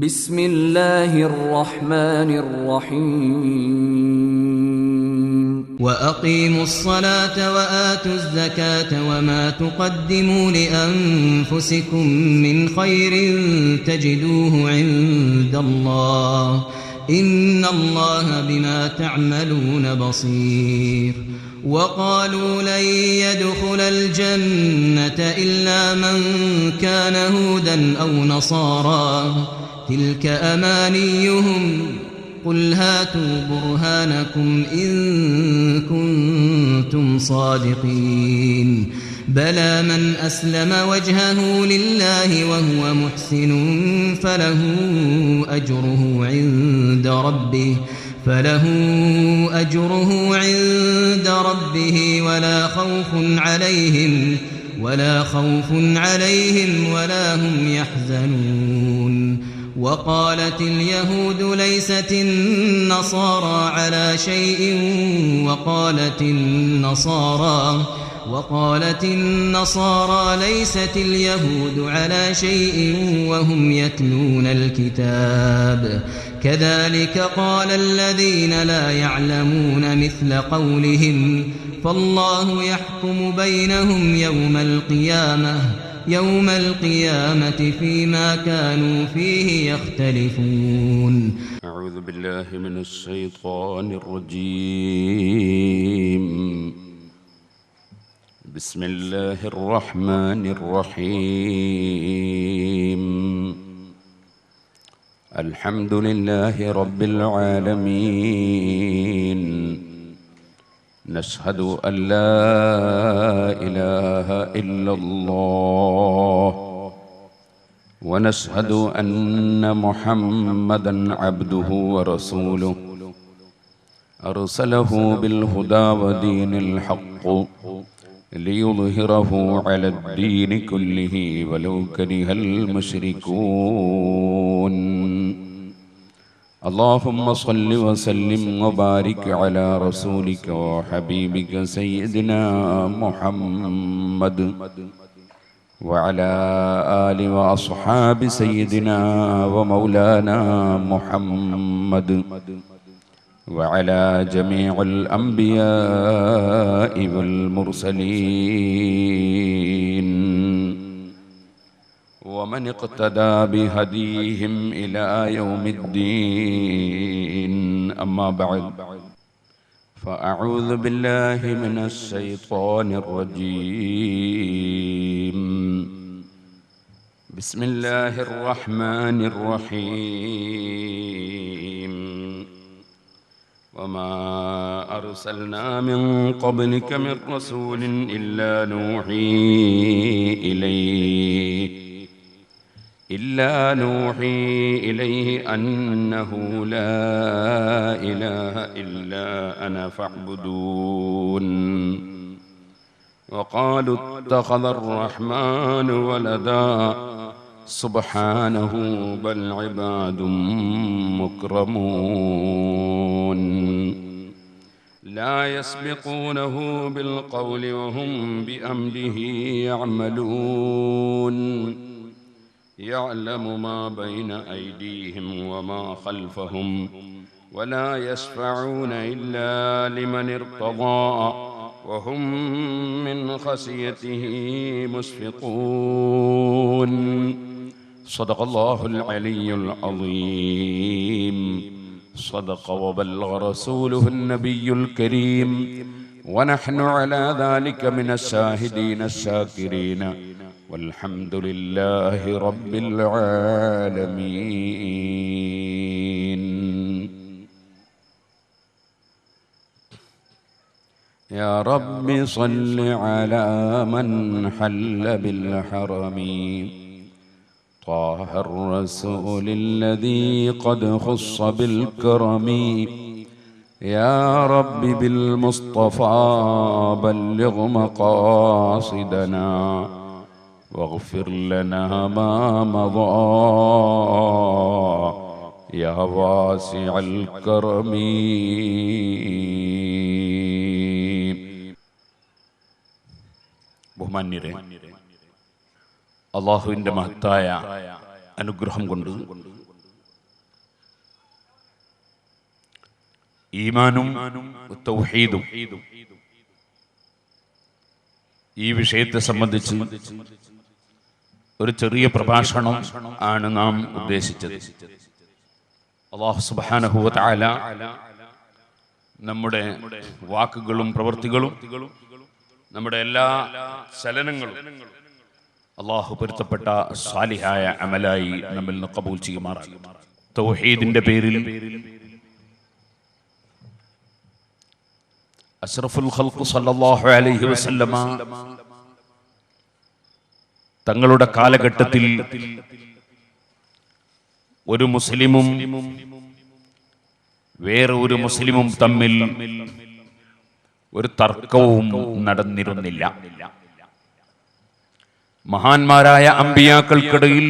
بسم الله الرحمن الرحيم وأقيموا الصلاة وآتوا الزكاة وما تقدموا لأنفسكم من خير تجدوه عند الله إن الله بما تعملون بصير وقالوا لن يدخل الجنة إلا من كان هودا أو نصارى تلك أمانيهم قل هاتوا برهانكم إن كنتم صادقين بلى من أسلم وجهه لله وهو محسن فله أجره عند ربه ولا خوف عليهم ولا هم يحزنون وقالت اليهود ليست النصارى على شيء وقالت النصارى ليست اليهود على شيء وهم يتلون الكتاب كذلك قال الذين لا يعلمون مثل قولهم فالله يحكم بينهم يوم القيامة فيما كانوا فيه يختلفون أعوذ بالله من الشيطان الرجيم بسم الله الرحمن الرحيم الحمد لله رب العالمين نشهد أن لا إله إلا الله ونشهد أن محمدًا عبده ورسوله أرسله بالهدى ودين الحق ليظهره على الدين كله ولو كره المشركون اللهم صل وسلم وبارك على رسولك وحبيبك سيدنا محمد وعلى آل وأصحاب سيدنا ومولانا محمد وعلى جميع الأنبياء والمرسلين ومن اقتدى بهديهم إلى يوم الدين أما بعد فأعوذ بالله من الشيطان الرجيم بسم الله الرحمن الرحيم وما أرسلنا من قبلك من رسول إلا نوحي إليه أنه لا إله إلا أنا فاعبدون وقالوا اتخذ الرحمن ولدا سبحانه بل عباد مكرمون لا يسبقونه بالقول وهم بأمره يعملون يعلم ما بين أيديهم وما خلفهم ولا يشفعون إلا لمن ارتضى وهم من خشيته مشفقون صدق الله العلي العظيم صدق وبلغ رسوله النبي الكريم ونحن على ذلك من الشاهدين الشاكرين والحمد لله رب العالمين يا رب صل على من حل بالحرم طه الرسول الذي قد خص بالكرم يا رب بالمصطفى بلغ مقاصدنا واغفر لنا ما مضى يا واسع الكرم ബഹുമാന്യരെ, അള്ളാഹുവിൻ്റെ മഹത്തായ അനുഗ്രഹം കൊണ്ട് ഈമാനും തൗഹീദും ഈ വിഷയത്തെ സംബന്ധിച്ച് ഒരു ചെറിയ പ്രഭാഷണം ആണ് നാം ഉദ്ദേശിച്ചത്. അല്ലാഹു സുബ്ഹാനഹു വ തആല നമ്മുടെ വാക്കുകളും പ്രവൃത്തികളും നമ്മുടെ എല്ലാ ചലനങ്ങളും അല്ലാഹു പൊരുത്തപ്പെട്ട സാലിഹായ അമലായി നമ്മിൽ നിന്ന് ഖബൂൽ ചെയ്യുമാറാകട്ടെ. തൗഹീദിന്റെ പേരിൽ അഷ്റഫുൽ ഖൽഖ് സല്ലല്ലാഹു അലൈഹി വസല്ലമ തങ്ങളുടെ കാലഘട്ടത്തിൽ ഒരു മുസ്ലിമും വേറെ ഒരു മുസ്ലിമും തമ്മിൽ ഒരു തർക്കവും നടന്നിരുന്നില്ല. മഹാന്മാരായ അമ്പിയാക്കൾക്കിടയിൽ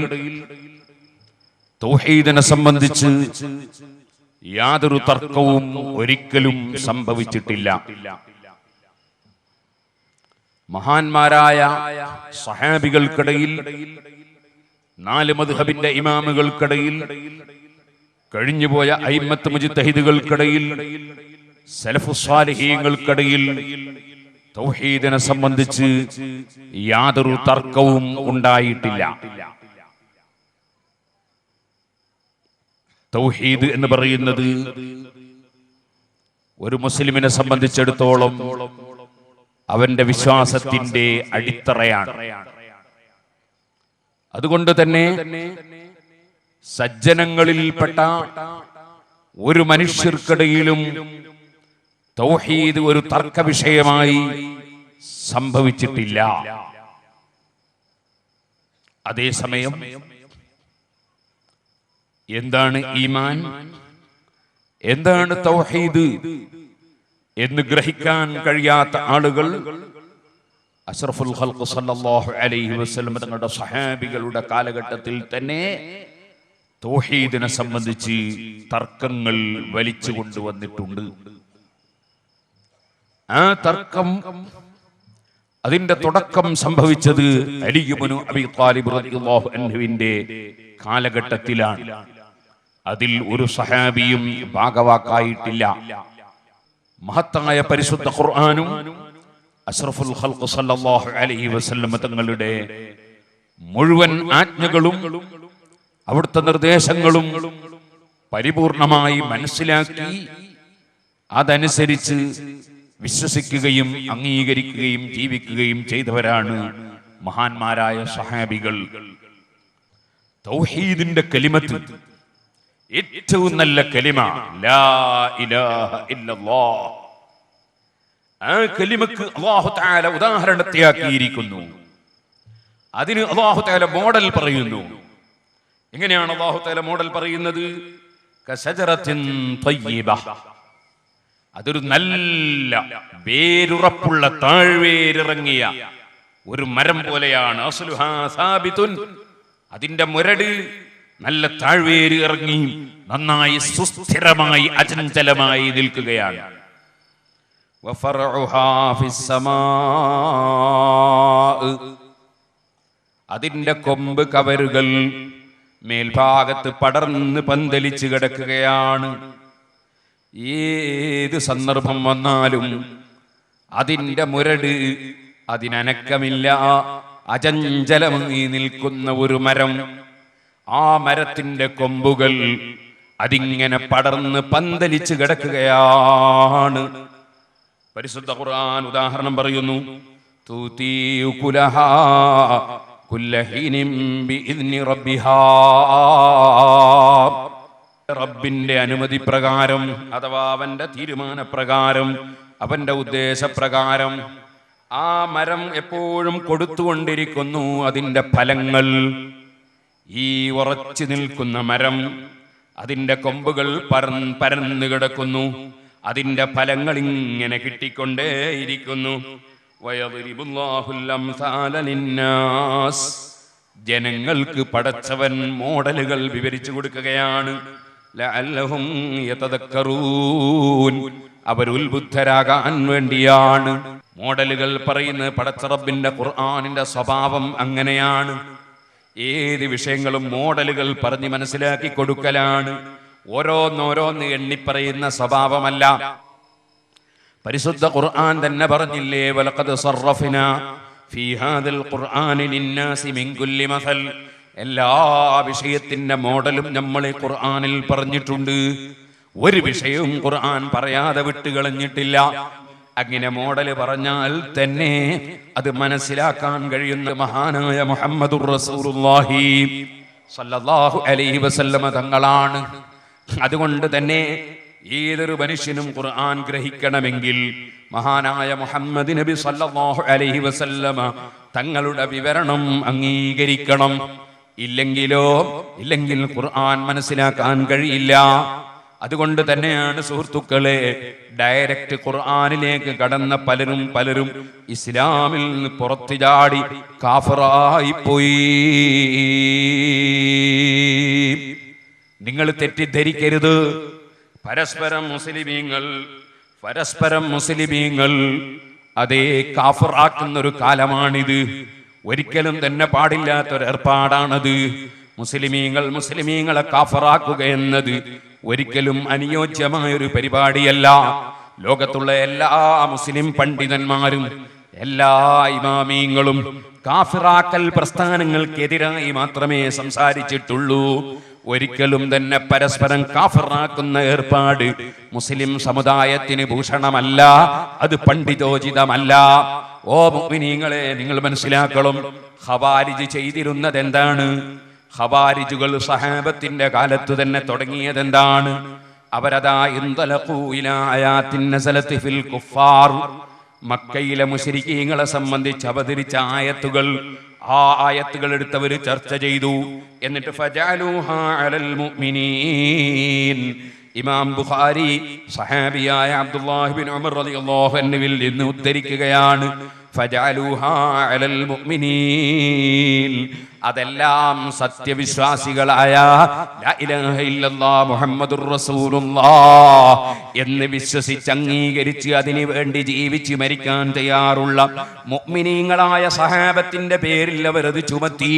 തൗഹീദിനെ സംബന്ധിച്ച് യാതൊരു തർക്കവും ഒരിക്കലും സംഭവിച്ചിട്ടില്ല. മഹാന്മാരായ സഹാബികൾക്കിടയിൽ, 4 മദ്ഹബിന്റെ ഇമാമുകൾക്കിടയിൽ, കഴിഞ്ഞുപോയ അയിമ്മത്ത് മുജ്തഹിദുകൾക്കിടയിൽ, സലഫുസ് സ്വാലിഹീങ്ങൾക്കിടയിൽ തൗഹീദിനെ സംബന്ധിച്ച് യാതൊരു തർക്കവും ഉണ്ടായിട്ടില്ല. തൗഹീദ് എന്ന് പറയുന്നത് ഒരു മുസ്ലിമിനെ സംബന്ധിച്ചിടത്തോളം അവന്റെ വിശ്വാസത്തിന്റെ അടിത്തറയാണ്. അതുകൊണ്ട് തന്നെ സജ്ജനങ്ങളിൽപ്പെട്ട ഒരു മനുഷ്യർക്കിടയിലും തൗഹീദ് ഒരു തർക്ക വിഷയമായി സംഭവിച്ചിട്ടില്ല. അതേസമയം എന്താണ് ഈമാൻ, എന്താണ് തൗഹീദ് എന്ന് ഗ്രഹിക്കാൻ കഴിയാത്ത ആളുകൾ അഷ്റഫുൽ ഖൽഖ് സല്ലല്ലാഹു അലൈഹി വസല്ലം തങ്ങളുടെ സഹാബികളുടെ കാലഘട്ടത്തിൽ തന്നെ തൗഹീദിനെ സംബന്ധിച്ച് തർക്കങ്ങൾ വലിച്ചു കൊണ്ടുവന്നിട്ടുണ്ട്. ആ തർക്കം, അതിന്റെ തുടക്കം സംഭവിച്ചത് അലി ഇബ്നു അബീ ത്വാലിബ് റളിയല്ലാഹു അൻഹുവിന്റെ കാലഘട്ടത്തിലാണ്. അതിൽ ഒരു സഹാബിയും ഭാഗവാക്കായിട്ടില്ല. മഹത്തായ പരിശുദ്ധ ഖുർആനും അഷ്റഫുൽ ഖൽഖ് സല്ലല്ലാഹു അലൈഹി വസല്ലം തങ്ങളുടെ മുഴുവൻ ആജ്ഞകളും അവിടുത്തെ നിർദ്ദേശങ്ങളും പരിപൂർണമായി മനസ്സിലാക്കി അതനുസരിച്ച് വിശ്വസിക്കുകയും അംഗീകരിക്കുകയും ജീവിക്കുകയും ചെയ്തവരാണ് മഹാന്മാരായ സഹാബികൾ. തൗഹീദിന്റെ കലിമത്ത് ഏറ്റവും നല്ല കലിമ ലാ ഇലാഹ ഇല്ലല്ലാഹ്. ആ കലിമക്ക് അല്ലാഹു തആല ഉദാഹരണത്തെയാക്കിയിരിക്കുന്നു. അതിന് അല്ലാഹു തആല മോഡൽ പറയുന്നു. എങ്ങനെയാണ് അല്ലാഹു തആല മോഡൽ പറയുന്നത്? കശജറത്തിൻ ത്വയ്യിബ, അതൊരു നല്ല വേരുറപ്പുള്ള താഴ്വേരിറങ്ങിയ ഒരു മരം പോലെയാണ്. അസ്ലുഹാ സാബിതുൻ, അതിന്റെ മുരട് നല്ല താഴ്വേര് ഇറങ്ങി നന്നായി സുസ്ഥിരമായി അചഞ്ചലമായി നിൽക്കുകയാണ്. വഫറഉഹാ ഫിസ്സമാ, അതിന്റെ കൊമ്പ് കവറുകൾ മേൽഭാഗത്ത് പടർന്ന് പന്തലിച്ച് കിടക്കുകയാണ്. ഏത് സന്ദർഭം വന്നാലും അതിന്റെ മുരട് അതിനനക്കമില്ല, അചഞ്ചലമായി നിൽക്കുന്ന ഒരു മരം. ആ മരത്തിന്റെ കൊമ്പുകൾ അതിങ്ങനെ പടർന്ന് പന്തലിച്ച് കിടക്കുകയാണ്. പരിശുദ്ധ ഖുർആൻ ഉദാഹരണം പറയുന്നു. തൂതീഉ കുലഹാ കുല്ലഹീനിൻ ബിഇദ്നി റബ്ബിഹാ, റബ്ബിന്റെ അനുമതി പ്രകാരം അഥവാ അവന്റെ തീരുമാനപ്രകാരം, അവന്റെ ഉദ്ദേശപ്രകാരം ആ മരം എപ്പോഴും കൊടുത്തുകൊണ്ടിരിക്കുന്നു അതിന്റെ ഫലങ്ങൾ. ഈ ഉറച്ചു നിൽക്കുന്ന മരം, അതിന്റെ കൊമ്പുകൾ പരന്നു കിടക്കുന്നു, അതിന്റെ ഫലങ്ങൾ ഇങ്ങനെ കിട്ടിക്കൊണ്ടേയിരിക്കുന്നു. വയദ്രിബുല്ലാഹുൽ അംസാല ലിന്നാസ്, ജനങ്ങൾക്ക് പടച്ചവൻ മോഡലുകൾ വിവരിച്ചു കൊടുക്കുകയാണ്. ലഅല്ലഹും യതദക്കറൂൻ, അവർ ഉത്ബുദ്ധരാകാൻ വേണ്ടിയാണ് മോഡലുകൾ പറയുന്നത്. പടച്ച റബ്ബിന്റെ ഖുർആനിന്റെ സ്വഭാവം അങ്ങനെയാണ്. ഏത് വിഷയങ്ങളും മോഡലുകൾ പറഞ്ഞ് മനസ്സിലാക്കി കൊടുക്കലാണ്. ഓരോന്നോരോന്ന് എണ്ണിപ്പറയുന്ന സ്വഭാവമല്ല. പരിശുദ്ധ ഖുർആൻ തന്നെ പറഞ്ഞില്ലേ, വലഖദ് സർറഫ്നാ ഫീ ഹാദൽ ഖുർആനി ലിന്നാസി മിൻ കുല്ലി മസൽ. എല്ലാ വിഷയത്തിന്റെ മോഡലും നമ്മൾ ഈ ഖുർആനിൽ പറഞ്ഞിട്ടുണ്ട്. ഒരു വിഷയവും ഖുർആൻ പറയാതെ വിട്ടുകളഞ്ഞിട്ടില്ല. അങ്ങനെ മോഡൽ പറഞ്ഞാൽ തന്നെ അത് മനസ്സിലാക്കാൻ കഴിയുന്ന മഹാനായ മുഹമ്മദുർ റസൂലുള്ളാഹി സ്വല്ലല്ലാഹു അലൈഹി വസല്ലമ തങ്ങളാണ്. അതുകൊണ്ട് തന്നെ ഏതൊരു മനുഷ്യനും ഖുർആൻ ഗ്രഹിക്കണമെങ്കിൽ മഹാനായ മുഹമ്മദ് നബി സ്വല്ലല്ലാഹു അലൈഹി വസല്ലമ തങ്ങളുടെ വിവരണം അംഗീകരിക്കണം. ഇല്ലെങ്കിൽ ഖുർആൻ മനസ്സിലാക്കാൻ കഴിയില്ല. അതുകൊണ്ട് തന്നെയാണ് സുഹൃത്തുക്കളെ, ഡയറക്റ്റ് ഖുർആനിലേക്ക് കടന്ന പലരും ഇസ്ലാമിൽ നിന്ന് പുറത്തു ചാടി കാഫിറായി പോയി. നിങ്ങൾ തെറ്റിദ്ധരിക്കരുത്. പരസ്പരം മുസ്ലിമീങ്ങൾ അതേ കാഫിറാക്കുന്നൊരു കാലമാണിത്. ഒരിക്കലും തന്നെ പാടില്ലാത്തൊരു ഏർപ്പാടാണത്. മുസ്ലിമീങ്ങളെ കാഫിറാക്കുക എന്നത് ഒരിക്കലും അനുയോജ്യമായൊരു പരിപാടിയല്ല. ലോകത്തുള്ള എല്ലാ മുസ്ലിം പണ്ഡിതന്മാരും എല്ലാ ഇമാമീങ്ങളും കാഫിറാക്കൽ പ്രസ്ഥാനങ്ങൾക്കെതിരായി മാത്രമേ സംസാരിച്ചിട്ടുള്ളൂ. ഒരിക്കലും തന്നെ പരസ്പരം കാഫിറാക്കുന്ന ഏർപ്പാട് മുസ്ലിം സമുദായത്തിന് ഭൂഷണമല്ല, അത് പണ്ഡിതോചിതമല്ല. ഓ മുഅ്മിനീങ്ങളെ, നിങ്ങൾ മനസ്സിലാക്കണം, ഖവാരിജ് ചെയ്തിരുന്നത് എന്താണ്? ഖവാരിജുകൾ സഹാബത്തിന്റെ കാലത്ത് തന്നെ തുടങ്ങിയത് എന്താണ്? അവരതാ ഇൻതലഖൂ ഇലാ ആയാത്തിൻ നസലത്ത് ഫിൽ കുഫാർ, മക്കയിലെ മുശ്രിക്കീങ്ങളെ സംബന്ധിച്ച് അവതരിച്ച ആയത്തുകൾ, ആ ആയത്തുകൾ എടുത്തവർ ചർച്ച ചെയ്തു. എന്നിട്ട് ഫജഅലൂഹാ അലൽ മുഅ്മിനീൻ. ഇമാം ബുഖാരി സഹാബിയായ അബ്ദുല്ലാഹി ബിൻ ഉമർ റളിയല്ലാഹു അൻഹുവിൽ നിന്ന് ഉദ്ധരിക്കുകയാണ്, ഫജഅലൂഹാ അലൽ മുഅ്മിനീൻ. അതെല്ലാം സത്യവിശ്വാസികളായ ലാ ഇലാഹ ഇല്ലല്ലാഹ് മുഹമ്മദുർ റസൂലുള്ളാഹ് എന്ന് വിശ്വസിച്ച് അംഗീകരിച്ച് അതിനു വേണ്ടി ജീവിച്ച് മരിക്കാൻ തയ്യാറുള്ള മുഅ്മിനീങ്ങളായ സഹാബത്തിന്റെ പേരിൽ അവരത് ചുമത്തി.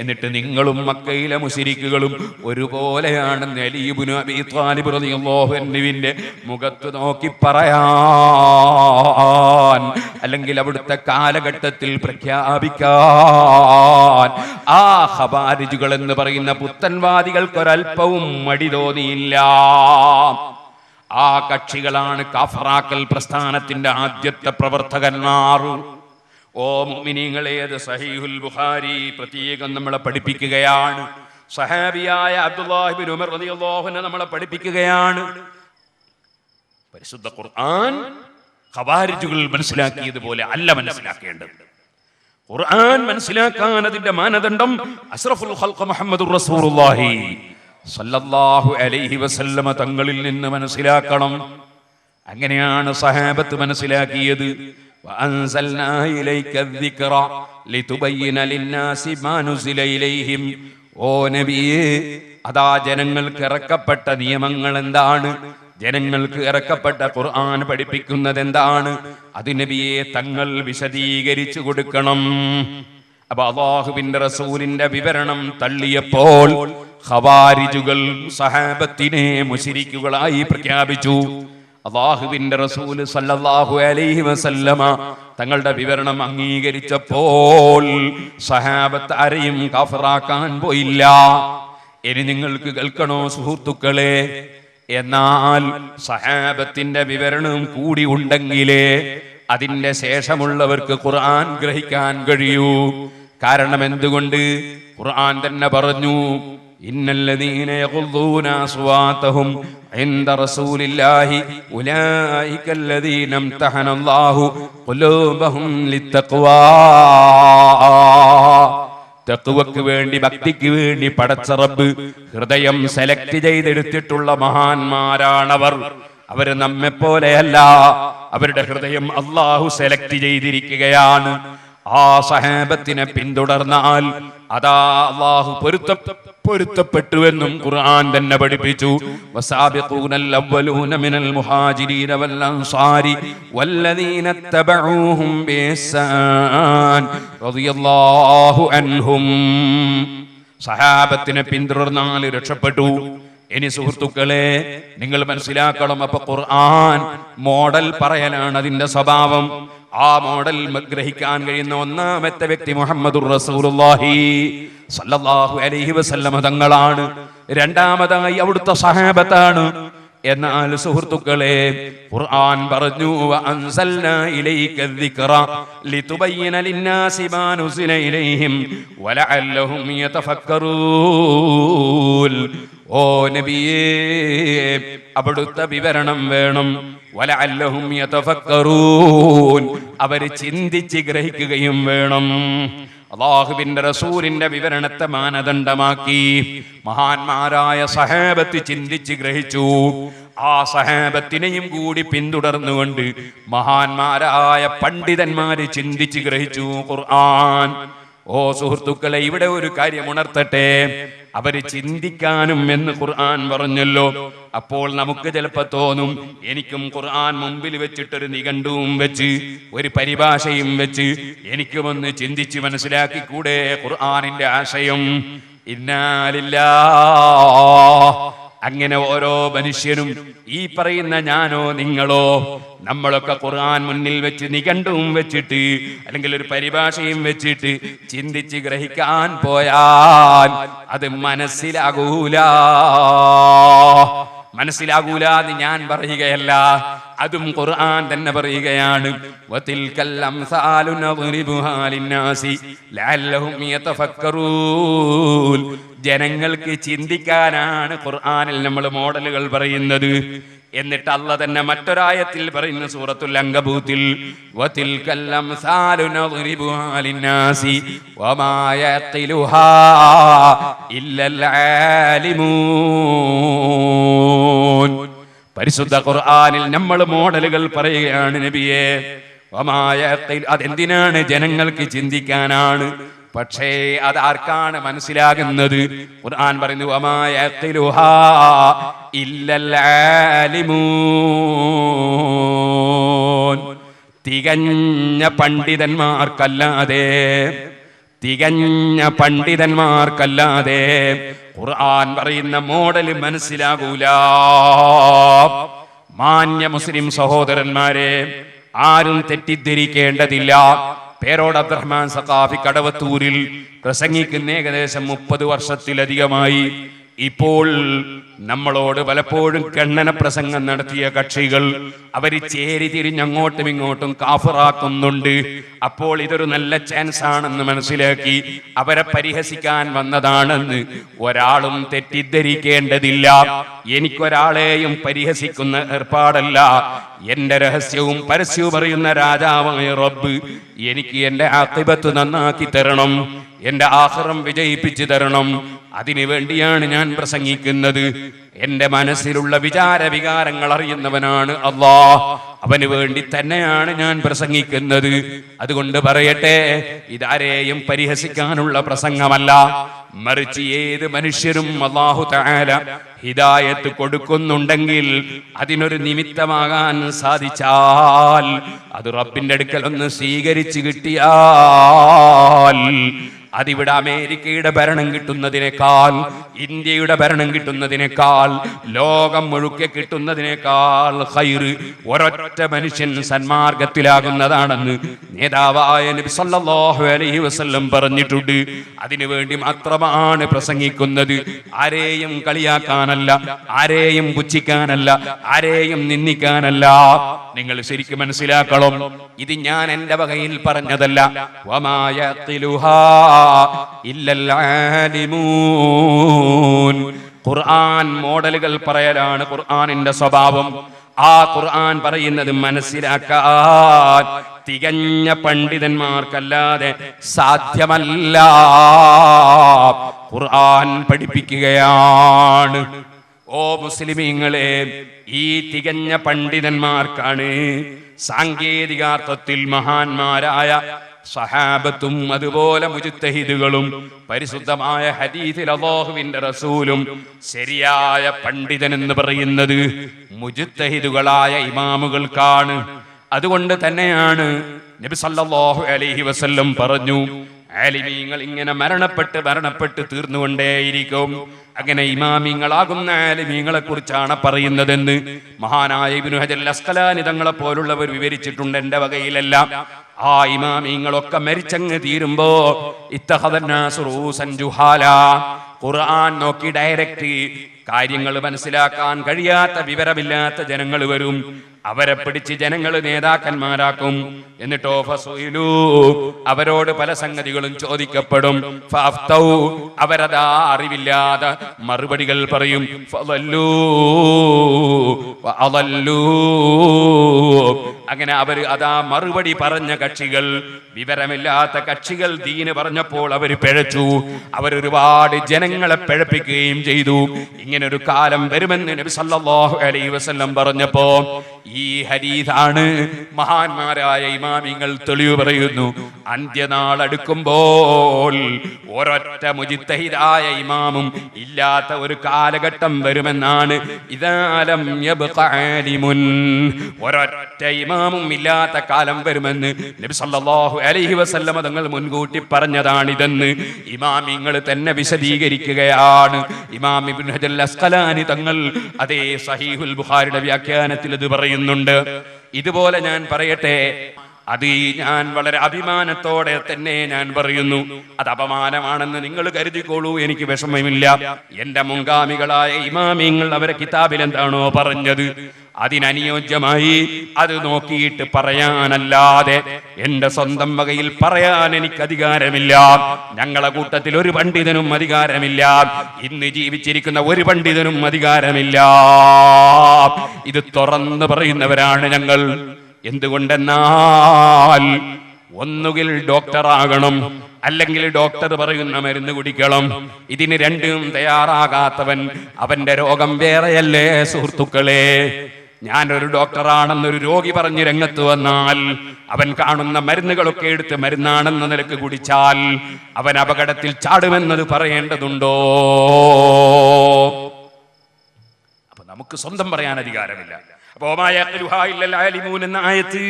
എന്നിട്ട് നിങ്ങളും മക്കയിലെ മുശ്രിക്കുകളും ഒരുപോലെയാണെന്ന് അലി ഇബ്നു അബീ ത്വാലിബ് റളിയല്ലാഹു അൻഹുവിന്റെ മുഖത്ത് നോക്കി പറയാൻ, അല്ലെങ്കിൽ അവിടുത്തെ കാലഘട്ടത്തിൽ പ്രഖ്യാപിക്കാൻ ആ ഖവാരിജുകൾ എന്ന് പറയുന്ന പുത്തൻവാദികൾക്കൊരൽപ്പവും മടി തോന്നിയില്ല. ആ കക്ഷികളാണ് കാഫറാക്കൽ പ്രസ്ഥാനത്തിന്റെ ആദ്യത്തെ പ്രവർത്തകന്മാർ. ഓ മുഅ്മിനീങ്ങളെ, അത് സഹീഹുൽ ബുഖാരി പ്രത്യേകം നമ്മളെ പഠിപ്പിക്കുകയാണ്. സഹാബിയായ അബ്ദുല്ലാഹി ബിൻ ഉമർ റളിയല്ലാഹു അൻഹു നമ്മളെ പഠിപ്പിക്കുകയാണ്. പരിശുദ്ധ ഖുർആൻ ഖവാരിജുകൾ മനസ്സിലാക്കിയതുപോലെ അല്ല മനസ്സിലാക്കേണ്ടത്. ഖുർആൻ മനസ്സിലാക്കാൻ അതിന്റെ മാനദണ്ഡം അഷ്റഫുൽ ഖൽഖ് മുഹമ്മദുർ റസൂലുള്ളാഹി സ്വല്ലല്ലാഹു അലൈഹി വസല്ലമ തങ്ങളിൽ നിന്ന് മനസ്സിലാക്കണം. അങ്ങനെയാണ് സഹാബത്ത് മനസ്സിലാക്കിയത്. വഅൻസൽനാ ഇലൈക الذിക്റ ലിതുബയ്യിന ലിന്നാസി മാ നുസില ഇലൈഹിം. ഓ നബിയേ, അതാ ജനങ്ങൾക്ക് ഇറക്കപ്പെട്ട നിയമങ്ങൾ എന്താണ്, ജനങ്ങൾക്ക് ഇറക്കപ്പെട്ട ഖുർആൻ പഠിപ്പിക്കുന്നത് എന്താണ്, അത് നബിയെ തങ്ങൾ വിശദീകരിച്ചു കൊടുക്കണം. അപ്പൊ അല്ലാഹുവിന്റെ റസൂലിന്റെ വിവരണം തള്ളിയപ്പോൾ ഖവാരിജുകൾ സഹാബത്തിനെ മുശ്രിക്കുകളായി പ്രഖ്യാപിച്ചു. അല്ലാഹുവിന്റെ റസൂൽ സല്ലല്ലാഹു അലൈഹി വസല്ലമ തങ്ങളുടെ വിവരണം അംഗീകരിച്ചപ്പോൾ സഹാബത്ത് ആരെയും കാഫിറാക്കാൻ പോയില്ല. ഇനി നിങ്ങൾക്ക് കേൾക്കണോ സുഹൃത്തുക്കളെ, എന്നാൽ സഹാബത്തിന്റെ വിവരണം കൂടി ഉണ്ടെങ്കിലേ അതിന്റെ ശേഷമുള്ളവർക്ക് ഖുർആൻ ഗ്രഹിക്കാൻ കഴിയൂ. കാരണം എന്തുകൊണ്ട്? ഖുർആൻ തന്നെ പറഞ്ഞു, ഇന്നല്ലദീന യഖുദ്ദൂന അസ്വാതഹും ഇൻദ റസൂലില്ലാഹി ഉലൈകല്ലദീന ഇംതഹനല്ലാഹു ഖുലൂബഹും ലിത്തഖ്വാ. തഖ്വക്ക് വേണ്ടി, ഭക്തിക്ക് വേണ്ടി പടച്ച റബ്ബ് ഹൃദയം സെലക്ട് ചെയ്തെടുത്തിട്ടുള്ള മഹാന്മാരാണവർ. അവര് നമ്മെ പോലെയല്ല, അവരുടെ ഹൃദയം അള്ളാഹു സെലക്ട് ചെയ്തിരിക്കുകയാണ്. ആ സഹാബത്തിനെ പിന്തുടർന്നാൽ അതാ അള്ളാഹു പൊരുത്തപ്പെട്ടുവെന്നും ഖുർആൻ തന്നെ പഠിപ്പിച്ചു. വസാബിഖൂനൽ അവ്വലൂന മിനൽ മുഹാജിരീന വൽ അൻസാരി വല്ലദീന തബഊഹും ബിഇഹ്സാൻ റളിയല്ലാഹു അൻഹും. സഹാബത്തിനെ പിന്തുടർന്നാൽ രക്ഷപ്പെട്ടു. ഇനി സുഹൃത്തുക്കളെ, നിങ്ങൾ മനസ്സിലാക്കണം, അപ്പൊ ഖുർആൻ മോഡൽ പറയലാണ് അതിന്റെ സ്വഭാവം. ആ മോഡൽ ഗ്രഹിക്കാൻ കഴിയുന്ന ഒന്നാമത്തെ വ്യക്തി മുഹമ്മദുർ റസൂലുള്ളാഹി സ്വല്ലല്ലാഹു അലൈഹി വസല്ലം തങ്ങളാണ്. രണ്ടാമതായി അവിടുത്തെ സഹാബത്താണ്. എന്നാൽ സുഹൃത്തുക്കളെ, ഖുർആൻ പറഞ്ഞു വഅൻസൽനാ ഇലൈക ദിക്റ ലിതുബയ്യിന ലിന്നാസി മാ നുസില ഇലൈഹിം വലഅല്ലഹും യതഫക്കറൂൻ. ഓ നബിയേ, അവിടുത്തെ വിവരണം വേണം. വലഅല്ലഹും യതഫക്കറൂൻ, അവർ ചിന്തിച്ച് ഗ്രഹിക്കുകയും വേണം. അല്ലാഹുവിന്റെ റസൂലിന്റെ വിവരണത്തെ മാനദണ്ഡമാക്കി മഹാന്മാരായ സഹാബത്ത് ചിന്തിച്ച് ഗ്രഹിച്ചു. ആ സഹാബത്തിനെയും കൂടി പിന്തുടർന്നുകൊണ്ട് മഹാന്മാരായ പണ്ഡിതന്മാര് ചിന്തിച്ച് ഗ്രഹിച്ചു ഖുർആൻ. ഓ സുഹൃത്തുക്കളെ, ഇവിടെ ഒരു കാര്യം ഉണർത്തട്ടെ, അവര് ചിന്തിക്കാനും എന്ന് ഖുർആൻ പറഞ്ഞല്ലോ. അപ്പോൾ നമുക്ക് ചിലപ്പോ തോന്നും, എനിക്കും ഖുർആൻ മുമ്പിൽ വെച്ചിട്ടൊരു നിഘണ്ടുവും വെച്ച് ഒരു പരിഭാഷയും വെച്ച് എനിക്കുമൊന്ന് ചിന്തിച്ച് മനസ്സിലാക്കി കൂടെ ഖുർആനിന്റെ ആശയം. ഇന്നാ ലില്ലാഹ്. അങ്ങനെ ഓരോ മനുഷ്യനും, ഈ പറയുന്ന ഞാനോ നിങ്ങളോ, നമ്മളൊക്കെ ഖുർആൻ മുന്നിൽ വെച്ച് നിഘണ്ടുവും വെച്ചിട്ട് അല്ലെങ്കിൽ ഒരു പരിഭാഷയും വെച്ചിട്ട് ചിന്തിച്ച് ഗ്രഹിക്കാൻ പോയാൽ അത് മനസ്സിലാകൂല എന്ന് ഞാൻ പറയുകയല്ല, അതും ഖുർആൻ തന്നെ പറയുകയാണ്. വതിൽകൽ അംസാലു നദ്രിബുഹാ ലിന്നാസി ലഅല്ലഹും യതഫക്കറൂൻ. ജനങ്ങൾക്ക് ചിന്തിക്കാനാണ് ഖുർആനിൽ നമ്മൾ മോഡലുകൾ പറയുന്നത്. എന്നിട്ട് അല്ലാഹ് തന്നെ മറ്റൊരായത്തിൽ പറയുന്ന സൂറത്തുൽ അൻകബൂത്തിൽ വതിൽകൽ അംസാലു നദ്രിബുഹാ ലിന്നാസി വമാ യഖിലുഹാ ഇല്ലൽ ആലിമൂൻ. പരിശുദ്ധ ഖുർആനിൽ നമ്മൾ മോഡലുകൾ പറയുകയാണ് നബിയെ. വമാ യഖിൽ, അതെന്തിനാണ്? ജനങ്ങൾക്ക് ചിന്തിക്കാനാണ്. പക്ഷേ അതാർക്കാണ് മനസ്സിലാകുന്നത്? ഖുർആൻ പറയുന്നു വമാ യഖിലുഹാ ഇല്ലൽ ആലിമൂൻ. തികഞ്ഞ പണ്ഡിതന്മാർക്കല്ലാതെ ഖുർആൻ പറയുന്ന മോഡൽ മനസ്സിലാകൂല. മാന്യ മുസ്ലിം സഹോദരന്മാരെ, ആരും തെറ്റിദ്ധരിക്കേണ്ടതില്ല. പേരോട് അബ്ദുറഹ്മാൻ സഖാഫി കടവത്തൂരിൽ പ്രസംഗിക്കുന്ന ഏകദേശം 30 വർഷത്തിലധികമായി. ഇപ്പോൾ നമ്മളോട് പലപ്പോഴും ഖണ്ഡന പ്രസംഗം നടത്തിയ കക്ഷികൾ അവര് ചേരി തിരിഞ്ഞങ്ങോട്ടും ഇങ്ങോട്ടും കാഫിറാക്കുന്നുണ്ട്. അപ്പോൾ ഇതൊരു നല്ല ചാൻസ് ആണെന്ന് മനസ്സിലാക്കി അവരെ പരിഹസിക്കാൻ വന്നതാണെന്ന് ഒരാളും തെറ്റിദ്ധരിക്കേണ്ടതില്ല. എനിക്കൊരാളെയും പരിഹസിക്കുന്ന ഏർപ്പാടല്ല. എന്റെ രഹസ്യവും പരസ്യവും അറിയുന്ന രാജാവായ റബ്ബ് എനിക്ക് എന്റെ ആഖിബത്ത് നന്നാക്കി തരണം, എന്റെ ആഖിറം വിജയിപ്പിച്ചു തരണം. അതിനു വേണ്ടിയാണ് ഞാൻ പ്രസംഗിക്കുന്നത്. എന്റെ മനസ്സിലുള്ള വികാരങ്ങൾ അറിയുന്നവനാണ് അല്ലാഹ്. അവന് വേണ്ടി തന്നെയാണ് ഞാൻ പ്രസംഗിക്കുന്നത്. അതുകൊണ്ട് പറയട്ടെ, ഇതാരെയും പരിഹസിക്കാനുള്ള പ്രസംഗമല്ല. മറിച്ച് ഏത് മനുഷ്യരും അല്ലാഹു തആല ഹിദായത്ത് കൊടുക്കുന്നുണ്ടെങ്കിൽ അതിനൊരു നിമിത്തമാകാൻ സാധിച്ചാൽ, അത് റബ്ബിന്റെ അടുക്കൽ ഒന്ന് സ്വീകരിച്ചു കിട്ടിയാൽ, അതിവിടെ അമേരിക്കയുടെ ഭരണം കിട്ടുന്നതിനേക്കാൾ, ഇന്ത്യയുടെ ഭരണം കിട്ടുന്നതിനേക്കാൾ, ലോകം മുഴുക്കെ കിട്ടുന്നതിനേക്കാൾ ഖൈറ് ഒരൊറ്റ മനുഷ്യൻ സന്മാർഗത്തിലാകുന്നതാണെന്ന് നേതാവായ നബി സല്ലല്ലാഹു അലൈഹി വസല്ലം പറഞ്ഞിട്ടുണ്ട്. അതിനുവേണ്ടി മാത്രമാണ് പ്രസംഗിക്കുന്നത്. ആരെയും കളിയാക്കാനല്ല, ആരെയും പുച്ഛിക്കാനല്ല, ആരെയും നിന്ദിക്കാനല്ല. നിങ്ങൾ ശരിക്കും മനസ്സിലാക്കണം, ഇത് ഞാൻ എന്റെ വകയിൽ പറഞ്ഞതല്ല. വമാ യഖിലുഹാ ഇല്ലൽ ആലിമൂൻ. ഖുർആൻ മോഡലുകൾ പറയലാണ് ഖുർആനിന്റെ സ്വഭാവം. ആ ഖുർആൻ പറയുന്നത് മനസ്സിലാക്കാൻ തികഞ്ഞ പണ്ഡിതന്മാർക്കല്ലാതെ സാധ്യമല്ല. ഖുർആൻ പഠിപ്പിക്കുകയാണ്. ഓ മുസ്ലിമീങ്ങളെ, ഈ തികഞ്ഞ പണ്ഡിതന്മാർക്കാണ് സാങ്കേതികാർത്ഥത്തിൽ മഹാന്മാരായ സഹാബത്തും അതുപോലെ മുജ്തഹിദുകളും പരിശുദ്ധമായ ഹദീസിൽ അല്ലാഹുവിന്റെ റസൂലും ശരിയായ പണ്ഡിതൻ എന്ന് പറയുന്നത് മുജ്തഹിദുകളായ ഇമാമുകൾക്കാണ്. അതുകൊണ്ട് തന്നെയാണ് നബി സല്ലല്ലാഹു അലൈഹി വസല്ലം പറഞ്ഞു, ആലിമീങ്ങൾ ഇങ്ങനെ മരണപ്പെട്ട് തീർന്നുകൊണ്ടേയിരിക്കും. അങ്ങനെ ഇമാമിങ്ങളാകുന്ന ആലിമീങ്ങളെ കുറിച്ചാണ് പറയുന്നതെന്ന് മഹാനായ ഇബ്നു ഹജർ അസ്ഖലാനി തങ്ങളെ പോലുള്ളവർ വിവരിച്ചിട്ടുണ്ട്. എന്റെ വകയിലല്ല. ആ ഇമാമിങ്ങളൊക്കെ മരിച്ചങ്ങ് തീരുമ്പോ ഇത്തഖദന്നാസു റൂസൻ ജുഹാല, ഖുർആൻ നോക്കി ഡയറക്റ്റ് കാര്യങ്ങൾ മനസ്സിലാക്കാൻ കഴിയാത്ത വിവരമില്ലാത്ത ജനങ്ങൾ വരും. അവരെ പിടിച്ച് ജനങ്ങൾ നേതാക്കന്മാരാക്കും. എന്നിട്ടോ ഫസുഇലു, അവരോട് പല സംഗതികളും ചോദിക്കപ്പെടും. ഫഅഫ്തൗ, അവരതാ അറിവില്ലാതെ മറുപടികൾ പറയും. ഫളല്ലൂ വഅളല്ലൂ, അങ്ങനെ അവർ അതാ മറുപടി പറഞ്ഞ കക്ഷികൾ, വിവരമില്ലാത്ത കക്ഷികൾ ദീന് പറഞ്ഞപ്പോൾ അവർ പിഴച്ചു. അവരൊരുപാട് ജനങ്ങളെ പിഴപ്പിക്കുകയും ചെയ്തു. ഇങ്ങനൊരു കാലം വരുമെന്ന് നബി സല്ലല്ലാഹു അലൈഹി വസല്ലം പറഞ്ഞപ്പോ ഈ ഹദീസാണ് മഹാന്മാരായ ഇമാമിങ്ങൾ തെളിവ് പറയുന്നു. അന്ത്യനാൾ അടുക്കുമ്പോൾ ഒരൊറ്റ മുജ്തഹിദായ ഇമാമും ഇല്ലാത്ത ഒരു കാലഘട്ടം വരുമെന്നാണ്. ഇദാലം യബ്ഖ ആലിമുൻ, ഒരൊറ്റ ഇമാമും ഇല്ലാത്ത കാലം വരുമെന്ന് നബി സല്ലല്ലാഹു അലൈഹി വസല്ലം തങ്ങൾ മുൻകൂട്ടി പറഞ്ഞതാണിതെന്ന് ഇമാമിങ്ങൾ തന്നെ വിശദീകരിക്കുകയാണ്. ഇമാം ഇബ്നു ഹജർ അസ്ഖലാനി തങ്ങൾ അതേ സഹീഹുൽ ബുഖാരിയുടെ വ്യാഖ്യാനത്തിൽ ഇത് പറയുന്നുണ്ട്. ഇതുപോലെ ഞാൻ പറയട്ടെ, അത് ഞാൻ വളരെ അഭിമാനത്തോടെ തന്നെ ഞാൻ പറയുന്നു. അത് അപമാനമാണെന്ന് നിങ്ങൾ കരുതിക്കോളൂ, എനിക്ക് വിഷമമില്ല. എന്റെ മുൻഗാമികളായ ഇമാമിങ്ങൾ അവരെ കിതാബിൽ എന്താണോ പറഞ്ഞത് അതിനനുയോജ്യമായി അത് നോക്കിയിട്ട് പറയാനല്ലാതെ എന്റെ സ്വന്തം വകയിൽ പറയാൻ എനിക്ക് അധികാരമില്ല. ഞങ്ങളെ കൂട്ടത്തിൽ ഒരു പണ്ഡിതനും അധികാരമില്ല. ഇന്ന് ജീവിച്ചിരിക്കുന്ന ഒരു പണ്ഡിതനും അധികാരമില്ല. ഇത് തുറന്നു പറയുന്നവരാണ് ഞങ്ങൾ. എന്തുകൊണ്ടെന്നാൽ ഒന്നുകിൽ ഡോക്ടറാകണം, അല്ലെങ്കിൽ ഡോക്ടർ പറയുന്ന മരുന്ന് കുടിക്കണം. ഇതിന് രണ്ടും തയ്യാറാകാത്തവൻ അവന്റെ രോഗം വേറെയല്ലേ സുഹൃത്തുക്കളെ. ഞാനൊരു ഡോക്ടറാണെന്നൊരു രോഗി പറഞ്ഞ് രംഗത്ത് വന്നാൽ അവൻ കാണുന്ന മരുന്നുകളൊക്കെ എടുത്ത് മരുന്നാണെന്ന നിലക്ക് കുടിച്ചാൽ അവൻ അപകടത്തിൽ ചാടുമെന്നത് പറയേണ്ടതുണ്ടോ? അപ്പൊ നമുക്ക് സ്വന്തം പറയാൻ അധികാരമില്ല. എന്ന ആയത്ത്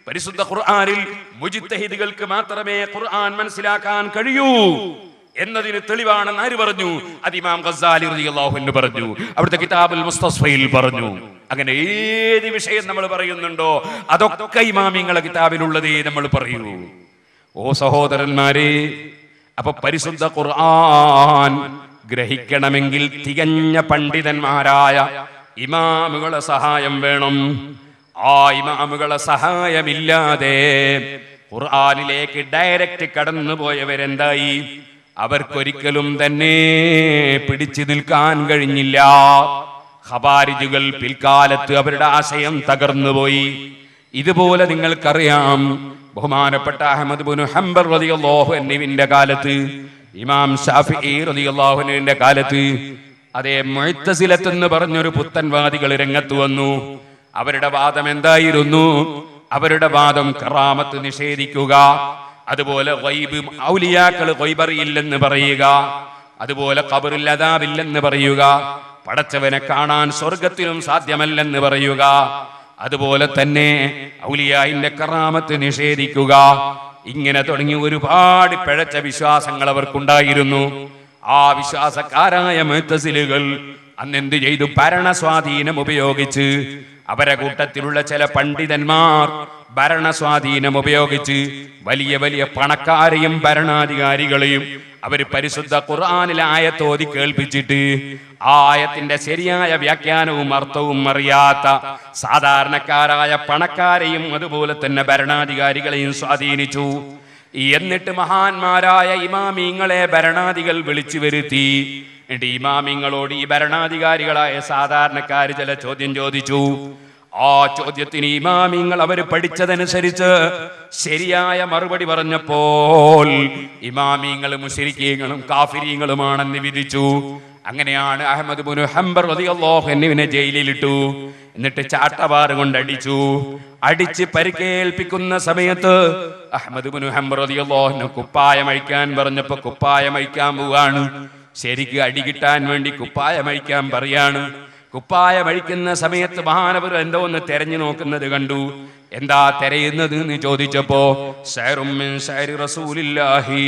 പരിശുദ്ധ ഖുർആനിൽ മുജ്തഹിദുകൾക്ക് മാത്രമേ ഖുർആൻ മനസ്സിലാക്കാൻ കഴിയൂ എന്നതിന് തെളിവാണെന്ന് ആര് പറഞ്ഞു? അത് ഇമാം ഗസ്സാലി റളിയല്ലാഹു അൻഹു പറഞ്ഞു, അവിടുത്തെ കിതാബുൽ മുസ്തസ്ഫയിൽ പറഞ്ഞു. അങ്ങനെ ഏത് വിഷയം നമ്മൾ പറയുന്നുണ്ടോ അതൊക്കെ ഇമാമിങ്ങളെ കിതാബിലുള്ളതേ നമ്മൾ പറയൂ. ഓ സഹോദരന്മാരെ, അപ്പൊ പരിശുദ്ധ ഖുർആൻ ഗ്രഹിക്കണമെങ്കിൽ തികഞ്ഞ പണ്ഡിതന്മാരായ ഇമാമുകളെ സഹായം വേണം. ആ ഇമാമുകളെ സഹായമില്ലാതെ ഖുർആനിലേക്ക് ഡയറക്റ്റ് കടന്നു പോയവരെന്തായി? അവർക്കൊരിക്കലും തന്നെ പിടിച്ചു നിൽക്കാൻ കഴിഞ്ഞില്ല. ഖവാരിജുകൾ പിൽക്കാലത്ത് അവരുടെ ആശയം തകർന്നുപോയി. ഇതുപോലെ നിങ്ങൾക്കറിയാം, ബഹുമാനപ്പെട്ട അഹ്മദ് ഇബ്നു ഹംബൽ റളിയല്ലാഹു അൻഹുവിന്റെ കാലത്ത്, ഇമാം ശാഫിഈ റളിയല്ലാഹു അൻഹുവിന്റെ കാലത്ത് അതേ മുഅ്തസിലത്ത് എന്ന് പറഞ്ഞൊരു പുത്തൻവാദികൾ രംഗത്ത് വന്നു. അവരുടെ വാദം എന്തായിരുന്നു? അവരുടെ വാദം കറാമത്ത് നിഷേധിക്കുക, അതുപോലെ ഗൈബ് ഔലിയാക്കൾ ഗൈബറിയില്ലെന്ന് പറയുക, അതുപോലെ ഖബറിൽ അദാബില്ലെന്ന് പറയുക, പടച്ചവനെ കാണാൻ സ്വർഗത്തിലും സാധ്യമല്ലെന്ന് പറയുക, അതുപോലെ തന്നെ ഔലിയായിന്റെ കറാമത്ത് നിഷേധിക്കുക. ഇങ്ങനെ തുടങ്ങി ഒരുപാട് പിഴച്ച വിശ്വാസങ്ങൾ അവർക്കുണ്ടായിരുന്നു. ആ വിശ്വാസക്കാരായ മുഅ്തസിലുകൾ അന്നെന്ത് ചെയ്തു? ഭരണസ്വാധീനം ഉപയോഗിച്ച്, അവരെ കൂട്ടത്തിലുള്ള ചില പണ്ഡിതന്മാർ ഭരണസ്വാധീനം ഉപയോഗിച്ച് വലിയ വലിയ പണക്കാരെയും ഭരണാധികാരികളെയും അവര് പരിശുദ്ധ ഖുർആനിലെ ആയത്ത് ഓതി കേൾപ്പിച്ചിട്ട് ആ ആയത്തിന്റെ ശരിയായ വ്യാഖ്യാനവും അർത്ഥവും അറിയാത്ത സാധാരണക്കാരായ പണക്കാരെയും അതുപോലെ തന്നെ ഭരണാധികാരികളെയും സ്വാധീനിച്ചു. എന്നിട്ട് മഹാന്മാരായ ഇമാമിങ്ങളെ ഭരണാധികൾ വിളിച്ചു വരുത്തി. എന്നിട്ട് ഇമാമിങ്ങളോട് ഈ ഭരണാധികാരികളായ സാധാരണക്കാര് ചില ചോദ്യം ചോദിച്ചു. ആ ചോദ്യത്തിന് ഇമാമിങ്ങൾ അവർ പഠിച്ചതനുസരിച്ച് ശരിയായ മറുപടി പറഞ്ഞപ്പോൾ ഇമാമിങ്ങൾ മുശ്രിക്കീങ്ങളും കാഫിരീങ്ങളുമാണെന്ന് വിധിച്ചു. അങ്ങനെയാണ് അഹ്മദ് ഇബ്നു ഹംബൽ റളിയല്ലാഹു അൻഹുവിനെ ജയിലിലിട്ടു. എന്നിട്ട് ചാട്ടവാറ് കൊണ്ട് അടിച്ച് പരിക്കേൽപ്പിക്കുന്ന സമയത്ത് അഹ്മദ് ഇബ്നു ഹംബൽ റളിയല്ലാഹു അൻഹു കുപ്പായം അഴിക്കാൻ പറഞ്ഞപ്പോ കുപ്പായം അഴിക്കാൻ പോവാണ്. ശരിക്ക് അടി കിട്ടാൻ വേണ്ടി കുപ്പായം അഴിക്കാൻ പറയാണ്. കുപ്പായം അഴിക്കുന്ന സമയത്ത് മഹാനവർ എന്തോ ഒന്ന് തെരഞ്ഞു നോക്കുന്നത് കണ്ടു. എന്താ തിരയുന്നത് എന്ന് ചോദിച്ചപ്പോ റസൂലില്ലാഹി,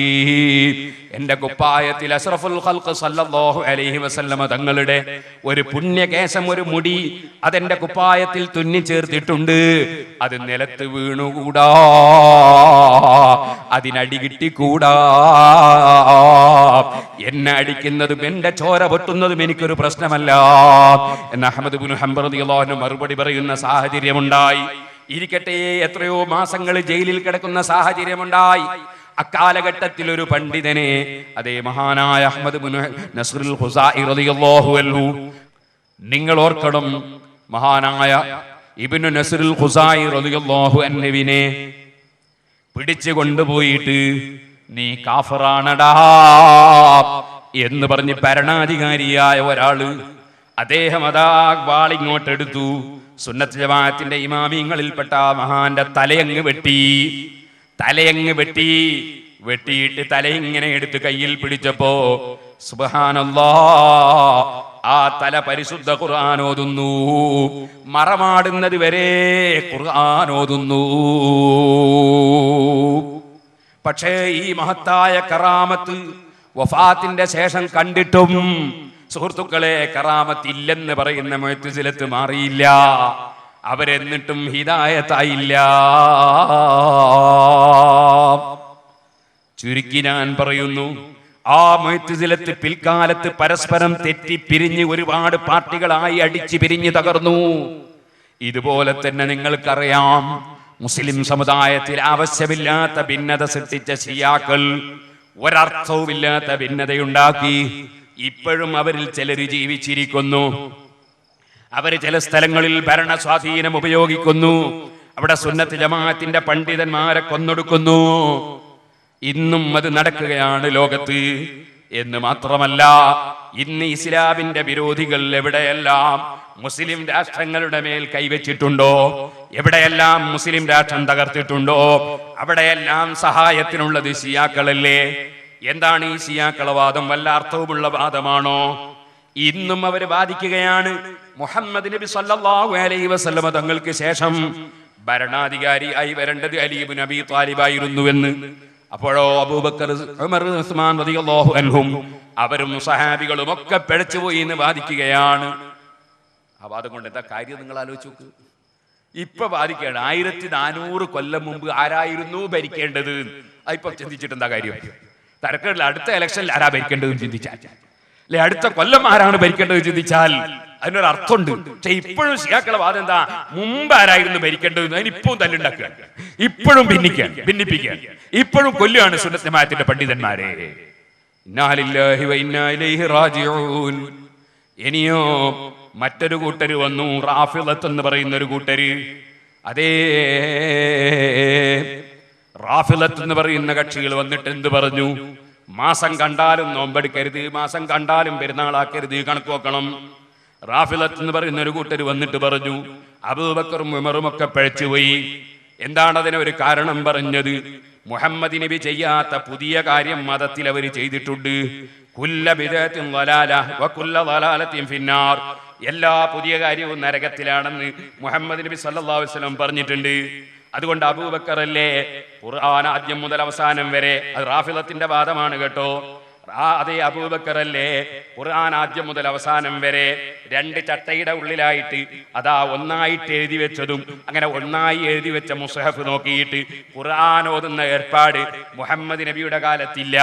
എന്റെ കുപ്പായത്തിൽ അഷ്റഫുൽ ഖൽഖ് സല്ലല്ലാഹു അലൈഹി വസല്ലമ തങ്ങളുടെ ഒരു പുണ്യകേശം, ഒരു മുടി അതെന്റെ കുപ്പായത്തിൽ തുന്നി ചേർത്തിട്ടുണ്ട്. അത് നിലത്ത് വീണുകൂടാ, അതിനടി കിട്ടിക്കൂടാ. എന്നെ അടിക്കുന്നതും എന്റെ ചോര പൊട്ടുന്നതും എനിക്കൊരു പ്രശ്നമല്ല എന്ന് അഹ്മദ് ഇബ്നു ഹംബൽ റളിയല്ലാഹു അൻഹു മറുപടി പറയുന്ന സാഹചര്യമുണ്ടായി. ഇരിക്കട്ടെ, എത്രയോ മാസങ്ങൾ ജയിലിൽ കിടക്കുന്ന സാഹചര്യമുണ്ടായി. അക്കാലഘട്ടത്തിൽ ഒരു പണ്ഡിതനെ, അതേ മഹാനായ അഹ്മദ് ഇബ്നു നസ്റുൽ ഖുസാഇ റളിയല്ലാഹു അൻഹു, നിങ്ങൾ ഓർക്കണം, മഹാനായ ഇബ്നു നസ്റുൽ ഖുസാഇ റളിയല്ലാഹു അൻഹുവിനെ പിടിച്ചു കൊണ്ടുപോയിട്ട് നീ കാഫിറാണടാ എന്ന് പറഞ്ഞ് ഭരണാധികാരിയായ ഒരാള് അദ്ദേഹം അതാ വാളിങ്ങോട്ടെടുത്തു. സുന്നത്ത് ജമാഅത്തിന്റെ ഇമാമിങ്ങളിൽപ്പെട്ട മഹാന്റെ തലയങ്ങ് വെട്ടിയിട്ട് തലയിങ്ങനെ എടുത്ത് കയ്യിൽ പിടിച്ചപ്പോ സുബ്ഹാനല്ലാഹ്, ആ തല പരിശുദ്ധ ഖുർആൻ ഓതുന്നു. മറമാടുന്നത് വരെ ഖുർആൻ ഓതുന്നു. പക്ഷേ ഈ മഹത്തായ കറാമത്ത് വഫാത്തിന്റെ ശേഷം കണ്ടിട്ടും സുഹൃത്തുക്കളെ, കറാമത്ത് ഇല്ലെന്ന് പറയുന്ന മുഅ്തസിലത്ത് മാറിയില്ല. അവരെന്നിട്ടും ഹിദായത്തായില്ല. ചുരുക്കി ഞാൻ പറയുന്നു, ആ മുഅ്തസിലത്ത് പിൽക്കാലത്ത് പരസ്പരം തെറ്റി പിരിഞ്ഞ് ഒരുപാട് പാർട്ടികളായി അടിച്ചു പിരിഞ്ഞ് തകർന്നു. ഇതുപോലെ തന്നെ നിങ്ങൾക്കറിയാം, മുസ്ലിം സമുദായത്തിൽ ആവശ്യമില്ലാത്ത ഭിന്നത സൃഷ്ടിച്ച ശിയാക്കൾ ഒരർത്ഥവുമില്ലാത്ത ഭിന്നതയുണ്ടാക്കി. ഇപ്പോഴും അവരിൽ ചിലർ ജീവിച്ചിരിക്കുന്നു. അവർ ചില സ്ഥലങ്ങളിൽ ഭരണ സ്വാധീനം ഉപയോഗിക്കുന്നു. അവിടെ സുന്നത്ത് ജമാഅത്തിന്റെ പണ്ഡിതന്മാരെ കൊന്നൊടുക്കുന്നു. ഇന്നും അത് നടക്കുകയാണ് ലോകത്ത്. എന്ന് മാത്രമല്ല, ഇന്ന് ഇസ്ലാമിന്റെ വിരോധികൾ എവിടെയെല്ലാം മുസ്ലിം രാഷ്ട്രങ്ങളുടെ മേൽ കൈവച്ചിട്ടുണ്ടോ, എവിടെയെല്ലാം മുസ്ലിം രാഷ്ട്രം തകർത്തിട്ടുണ്ടോ, അവിടെയെല്ലാം സഹായത്തിനുള്ളത് ശിയാക്കളല്ലേ? എന്താണ് ഈ ശിയാക്കളെ വാദം? വല്ല അർത്ഥവുമുള്ള വാദമാണോ? ഇന്നും അവർ വാദിക്കുകയാണ് മുഹമ്മദ് നബി സല്ലല്ലാഹു അലൈഹി വസല്ലമ തങ്ങൾക്ക് ശേഷം ഭരണാധികാരിയായി വരേണ്ടത് അലി ഇബ്നു അബീ താലിബായിരുന്നുവെന്ന്. അപ്പോഴോ അബൂബക്കർ, ഉമർ, ഉസ്മാൻ റളിയല്ലാഹു അൻഹും അവരും സഹാബികളും ഒക്കെ പിഴച്ചുപോയി എന്ന് വാദിക്കുകയാണ്. ആ വാദം കൊണ്ട് എന്താ കാര്യം നിങ്ങൾ ആലോചിച്ച് നോക്ക്. ഇപ്പൊ വാദിക്കുകയാണ് 1400 കൊല്ലം മുമ്പ് ആരായിരുന്നു ഭരിക്കേണ്ടത്. ഇപ്പൊ ചിന്തിച്ചിട്ട് എന്താ കാര്യം? തരക്കേടില്ല. അടുത്ത ഇലക്ഷനിൽ ആരാ ഭരിക്കേണ്ടത് ചിന്തിച്ചാൽ, അല്ലെ അടുത്ത കൊല്ലം ആരാണ് ഭരിക്കേണ്ടത് ചിന്തിച്ചാൽ അതിനൊരു അർത്ഥമുണ്ട്. പക്ഷെ ഇപ്പോഴും ശിയാക്കളെ വാദം എന്താ? മുമ്പ് ആരായിരുന്നു ഭരിക്കേണ്ടത്? അതിനിപ്പോഴും തല്ലുണ്ടാക്കുക, ഇപ്പോഴും ഭിന്നിപ്പിക്കുക, ഇപ്പോഴും കൊല്ലുകയാണ് സുന്നത്ത് ജമാഅത്തിന്റെ പണ്ഡിതന്മാരെ. ഇന്നാ ലില്ലാഹി വ ഇന്നാ ഇലൈഹി റാജിഊൻ. ഇനിയോ മറ്റൊരു കൂട്ടര് വന്നു, റാഫിളത്ത് എന്ന് പറയുന്ന ഒരു കൂട്ടര്. അതേ റാഫിളത്ത് എന്ന് പറയുന്ന കക്ഷികൾ വന്നിട്ട് എന്ത് പറഞ്ഞു? മാസം കണ്ടാലും നോമ്പെടുക്കരുത്, മാസം കണ്ടാലും പെരുന്നാളാക്കരുത്, കണക്ക് നോക്കണം. റാഫിളത്ത് എന്ന് പറയുന്ന ഒരു കൂട്ടര് വന്നിട്ട് പറഞ്ഞു, അബൂബക്കറും ഉമറും ഒക്കെ പിഴച്ചുപോയി. എന്താണ് അതിന് ഒരു കാരണം പറഞ്ഞത്? മുഹമ്മദ് നബി ചെയ്യാത്ത പുതിയ കാര്യം മതത്തിൽ അവർ ചെയ്തിട്ടുണ്ട്. കുല്ല ബിദഅത്തിൻ ളലാല വ കുല്ല ളലാലത്തിൻ ഫിന്നാർ. എല്ലാ പുതിയ കാര്യവും നരകത്തിലാണെന്ന് മുഹമ്മദ് നബി സല്ലല്ലാഹു അലൈഹി വസല്ലം പറഞ്ഞിട്ടുണ്ട്. അതുകൊണ്ട് അബൂബക്കർ അല്ലേ ഖുർആൻ ആദ്യം മുതൽ അവസാനം വരെ, അത് റാഫിളത്തിന്റെ വാദമാണ് കേട്ടോ, അതേ അബൂബക്കർ അല്ലേ ഖുർആൻ ആദ്യം മുതൽ അവസാനം വരെ 2 ചട്ടയുടെ ഉള്ളിലായിട്ട് അതാ ഒന്നായിട്ട് എഴുതി വെച്ചതും അങ്ങനെ ഒന്നായി എഴുതി വെച്ച മുസ്ഹഫ് നോക്കിയിട്ട് ഖുർആൻ ഓതുന്ന ഏർപ്പാട് മുഹമ്മദ് നബിയുടെ കാലത്തില്ല.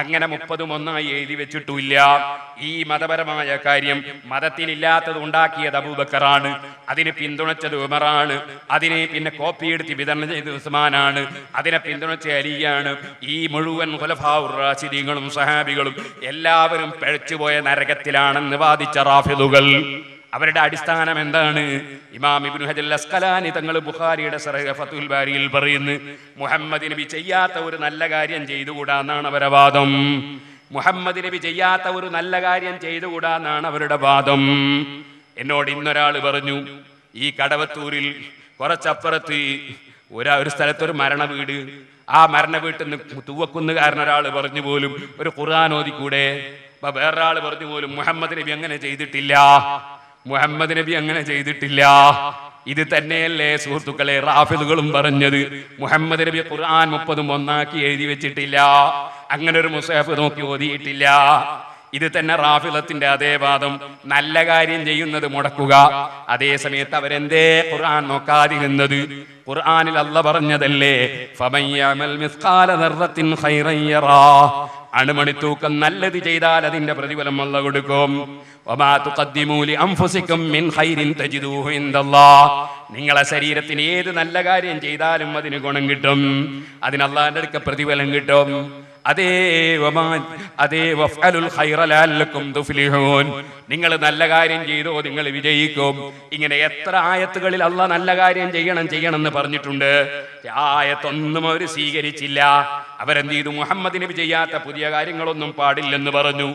അങ്ങനെ 30 ഒന്നായി എഴുതി വെച്ചിട്ടില്ല. ഈ മതപരമായ കാര്യം മതത്തിലില്ലാത്തത് ഉണ്ടാക്കിയത് അബൂബക്കറാണ്, അതിനെ പിന്തുണച്ചത് ഉമറാണ്, അതിനെ പിന്നെ കോപ്പിയെടുത്ത് വിതരണം ചെയ്ത് ഉസ്മാനാണ്, അതിനെ പിന്തുണച്ച അലിയാണ്. ഈ മുഴുവൻ ഖുലഫാഉർ റാഷിദീങ്ങളും സഹാബികളും എല്ലാവരും പിഴച്ചുപോയ നരകത്തിലാണെന്ന് വാദിച്ച റാഫിദുകൾ. അവരുടെ അടിസ്ഥാനം എന്താണ്? ഇമാം ഇബ്നു ഹജർ അസ്ഖലാനി തങ്ങൾ ബുഖാരിയുടെ ശറഹ് ഫത്ഹുൽ ബാരിയിൽ പറയുന്നു, മുഹമ്മദ് നബി ചെയ്യാത്ത ഒരു നല്ല കാര്യം ചെയ്തുകൂടാന്നാണ് അവരുടെ വാദം. മുഹമ്മദ് നബി ചെയ്യാത്ത ഒരു നല്ല കാര്യം ചെയ്തുകൂടാന്നാണ് അവരുടെ വാദം. എന്നോട് ഇന്നൊരാൾ പറഞ്ഞു, ഈ കടവത്തൂരിൽ കുറച്ചപ്പുറത്ത് ഒരു സ്ഥലത്തൊരു മരണ വീട്, ആ മരണ വീട്ടിൽ നിന്ന് തൂവക്കുന്നുകാരൻ ഒരാൾ പറഞ്ഞു പോലും ഒരു ഖുർആൻ ഓതിക്കൂടെ? അപ്പൊ വേറൊരാൾ പറഞ്ഞു പോലും മുഹമ്മദ് നബി അങ്ങനെ ചെയ്തിട്ടില്ല, മുഹമ്മദ് നബി അങ്ങനെ ചെയ്തിട്ടില്ല. ഇത് തന്നെയല്ലേ സുഹൃത്തുക്കളെ റാഫിദുകളും പറഞ്ഞത്? മുഹമ്മദ് നബി ഖുർആൻ 30 ഒന്നാക്കി എഴുതി വെച്ചിട്ടില്ല, അങ്ങനെ ഒരു മുസ്ഹഫ് നോക്കി ഓതിയിട്ടില്ല. ഇത് തന്നെ റാഫിദത്തിന്റെ അതേ വാദം. നല്ല കാര്യം ചെയ്യുന്നത് മുടക്കുക, അതേ സമയത്ത് അവരെന്തേ ഖുർആൻ നോക്കാതിരുന്നത്? ഖുർആനിൽ അല്ലാഹ് പറഞ്ഞതല്ലേ, ഫമൻ യഅമൽ മിസ്ഖാല ദർറത്തിൻ ഖൈറൻ യറാ, അണുമണിത്തൂക്കം നല്ലത് ചെയ്താൽ അതിന്റെ പ്രതിഫലം അല്ലാഹ് കൊടുക്കും. വമാ തുഖദ്ദിമൂ ലി അൻഫുസികും മിൻ ഖൈറിൻ തജിദൂഹു ഇൻദല്ലാഹ്, നിങ്ങളെ ശരീരത്തിന് ഏത് നല്ല കാര്യം ചെയ്താലും അതിന് ഗുണം കിട്ടും, അതിന് അല്ലാഹുവിന്റെ അടുക്കൽ പ്രതിഫലം കിട്ടും. വഫ്അലുൽ ഖൈറ ലഅല്ലക്കും തുഫ്ലിഹൂൻ, നിങ്ങൾ നല്ല കാര്യം ചെയ്തോ നിങ്ങൾ വിജയിക്കും. ഇങ്ങനെ എത്ര ആയത്തുകളിൽ അല്ലാഹ് നല്ല കാര്യം ചെയ്യണം എന്ന് പറഞ്ഞിട്ടുണ്ട്. ആയത്തൊന്നും അവർ സ്വീകരിച്ചില്ല. അവരെന്ത് ചെയ്തു? മുഹമ്മദ് നബി ചെയ്യാത്ത പുതിയ കാര്യങ്ങളൊന്നും പാടില്ലെന്ന് പറഞ്ഞു.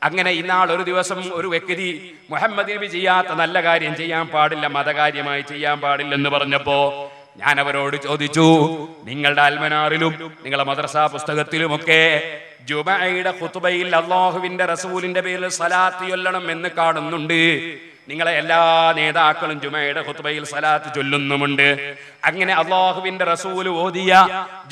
അങ്ങനെ ഇന്നാൾ ഒരു ദിവസം ഒരു വ്യക്തി മുഹമ്മദ് നബി ചെയ്യാത്ത നല്ല കാര്യം ചെയ്യാൻ പാടില്ല, മതകാര്യമായി ചെയ്യാൻ പാടില്ലെന്ന് പറഞ്ഞപ്പോ ഞാൻ അവരോട് ചോദിച്ചു, നിങ്ങളുടെ അൽമനാറിലും നിങ്ങളുടെ മദ്രസാ പുസ്തകത്തിലുമൊക്കെ ജുമഅയുടെ ഖുതുബയിൽ അല്ലാഹുവിന്റെ റസൂലിന്റെ പേരിൽ സ്വലാത്ത് ചൊല്ലണം എന്ന് കാണുന്നുണ്ട്. നിങ്ങളെ എല്ലാ നേതാക്കളും ജുമഅയുടെ ഖുതുബയിൽ സ്വലാത്ത് ചൊല്ലുന്നുമുണ്ട്. അങ്ങനെ അല്ലാഹുവിന്റെ റസൂൽ ഓതിയ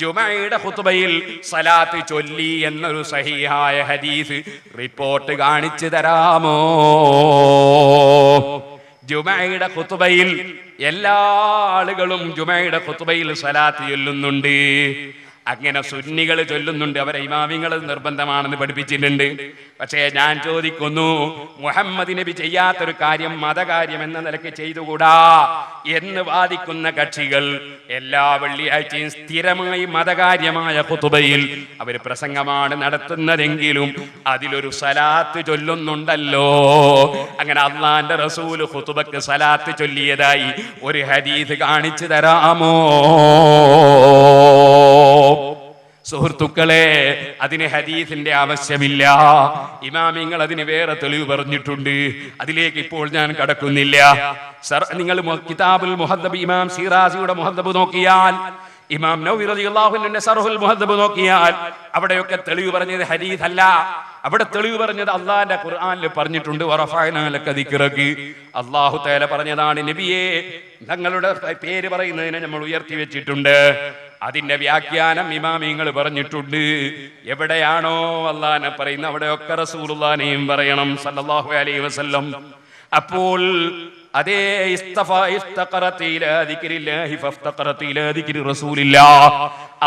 ജുമഅയുടെ ഖുതുബയിൽ സ്വലാത്ത് ചൊല്ലി എന്നൊരു സഹീഹായ ഹദീസ് റിപ്പോർട്ട് കാണിച്ചു തരാമോ? ജുമഅയുടെ ഖുതുബയിൽ എല്ലാ ആളുകളും ജുമഅയുടെ ഖുതുബയിൽ സ്വലാത്ത് ചൊല്ലുന്നുണ്ട്. അങ്ങനെ സുന്നികൾ ചൊല്ലുന്നുണ്ട്, അവരെ ഇമാമിങ്ങൾ നിർബന്ധമാണെന്ന് പഠിപ്പിച്ചിട്ടുണ്ട്. പക്ഷേ ഞാൻ ചോദിക്കുന്നു, മുഹമ്മദ് നബി ചെയ്യാത്തൊരു കാര്യം മതകാര്യം എന്ന നിലയ്ക്ക് ചെയ്തുകൂടാ എന്ന് വാദിക്കുന്ന കക്ഷികൾ എല്ലാ വെള്ളിയാഴ്ചയും സ്ഥിരമായി മതകാര്യമായ ഖുതുബയിൽ അവർ പ്രസംഗമാണ് നടത്തുന്നതെങ്കിലും അതിലൊരു സലാത്ത് ചൊല്ലുന്നുണ്ടല്ലോ. അങ്ങനെ അല്ലാഹുവിന്റെ റസൂൽ ഖുതുബക്ക് സലാത്ത് ചൊല്ലിയതായി ഒരു ഹദീസ് കാണിച്ചു തരാമോ? സുഹൃത്തുക്കളെ, അതിന് ഹദീസിന്റെ ആവശ്യമില്ല. ഇമാമിങ്ങൾ അതിന് വേറെ തെളിവ് പറഞ്ഞിട്ടുണ്ട്. അതിലേക്ക് ഇപ്പോൾ ഞാൻ കടക്കുന്നില്ല. നിങ്ങൾ കിതാബുൽ മുഹദ്ദബ് ഇമാം സിറാസിയുടെ മുഹദ്ദബ് നോക്കിയാൽ, ഇമാം നവവി റളിയല്ലാഹു അൻഹുവിന്റെ ശർഹുൽ മുഹദ്ദബ് നോക്കിയാൽ അവിടെയൊക്കെ തെളിവ് പറഞ്ഞത് ഹദീസ് അല്ല. അവിടെ തെളിവ് പറഞ്ഞത് അല്ലാഹുവിന്റെ ഖുർആനിൽ പറഞ്ഞിട്ടുണ്ട്, വറഫഅനാ ലക ദിക്റക. അല്ലാഹു തആല പറഞ്ഞതാണ്, നബിയെ തങ്ങളുടെ പേര് പറയുന്നതിനെ നമ്മൾ ഉയർത്തി വെച്ചിട്ടുണ്ട്. അതിന്റെ വ്യാഖ്യാനം ഇമാമിങ്ങൾ പറഞ്ഞിട്ടുണ്ട്. എവിടെയാണോ അല്ലാഹനെ പറയുന്നത് അവിടെയൊക്കെ റസൂലുള്ളാഹിനെയും പറയണം സല്ലല്ലാഹു അലൈഹി വസല്ലം. അപ്പോൾ അതേ